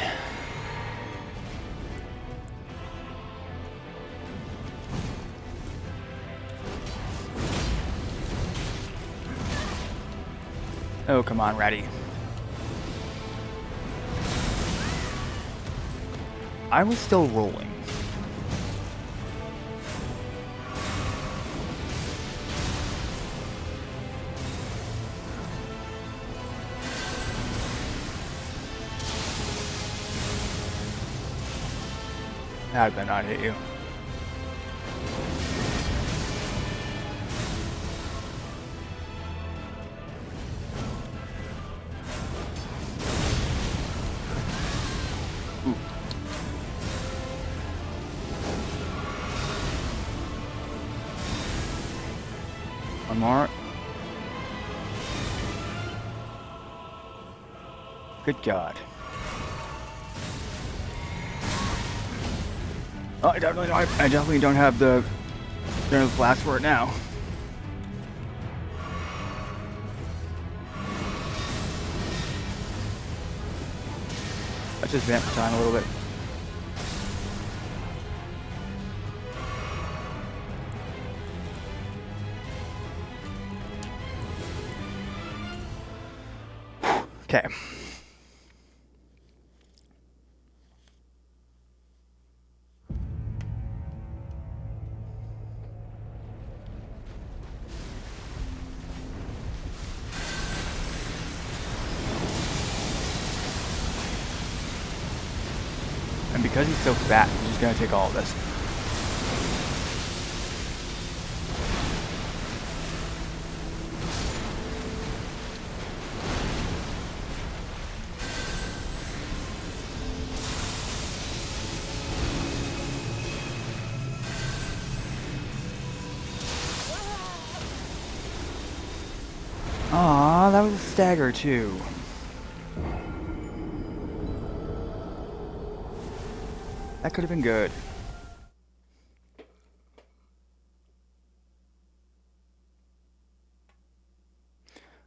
Oh, come on, Ratty. I was still rolling. How did that not hit you? Ooh. One more. Good God. Oh, I definitely don't have the blast for it now. Let's just vamp the time a little bit. Okay. And because he's so fat, he's just gonna take all of this. Aw, that was a stagger too. That could have been good.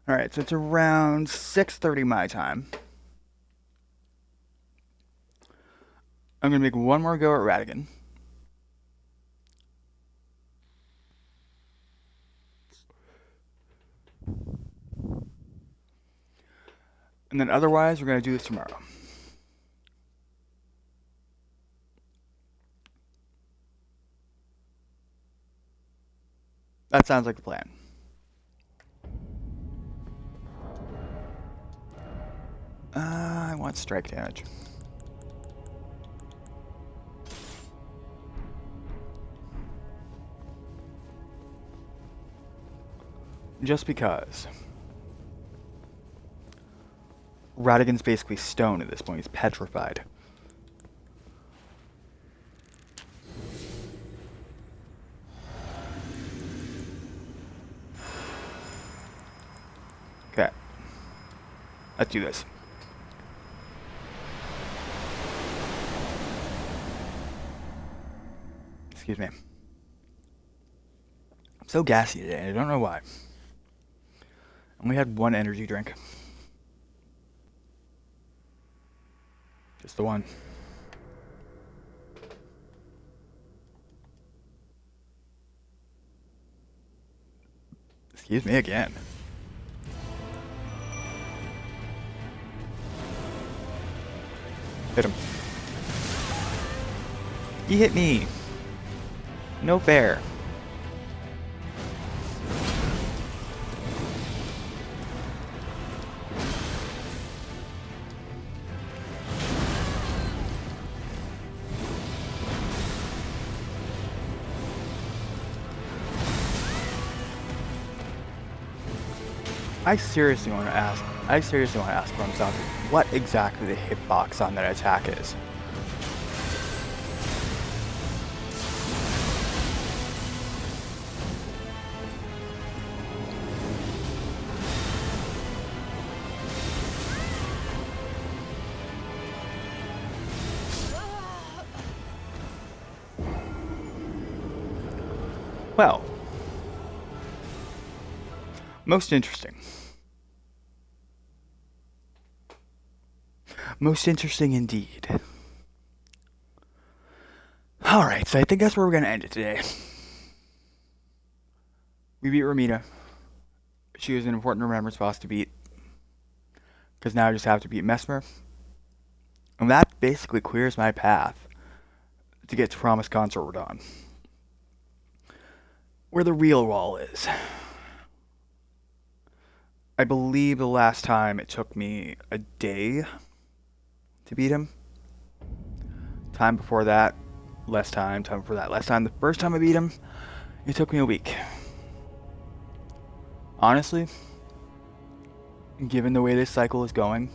Alright, so it's around 6:30 my time. I'm gonna make one more go at Ratigan. And then otherwise, we're gonna do this tomorrow. That sounds like the plan. I want strike damage. Just because. Ratigan's basically stone at this point. He's petrified. Okay. Let's do this. Excuse me. I'm so gassy today. I don't know why. I only had one energy drink. Just the one. Excuse me again. Hit him. He hit me. No fair. I seriously want to ask Rumstock what exactly the hitbox on that attack is. Well, most interesting. Most interesting indeed. Alright, so I think that's where we're going to end it today. We beat Ramita. She was an important remembrance boss to beat. because now I just have to beat Mesmer. And that basically clears my path to get to Promised Consort Radahn, where the real wall is. I believe the last time it took me a day to beat him. Time before that, less time. Time before that, less time. The first time I beat him, it took me a week. Honestly, given the way this cycle is going,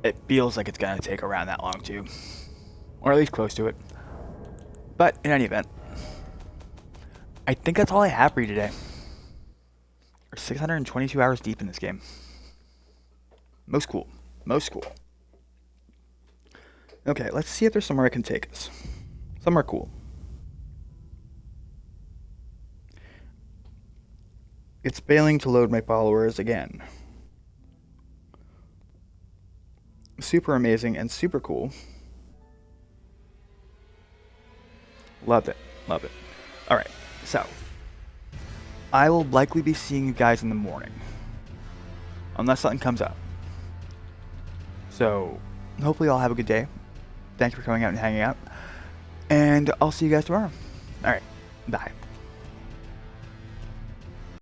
it feels like it's going to take around that long too. Or at least close to it. But in any event, I think that's all I have for you today. We're 622 hours deep in this game. Most cool. Most cool. Okay, let's see if there's somewhere I can take us. Somewhere cool. It's failing to load my followers again. Super amazing and super cool. Love it. Love it. Alright, so I will likely be seeing you guys in the morning. Unless something comes up. So, hopefully y'all have a good day. Thank you for coming out and hanging out. And I'll see you guys tomorrow. Alright, bye.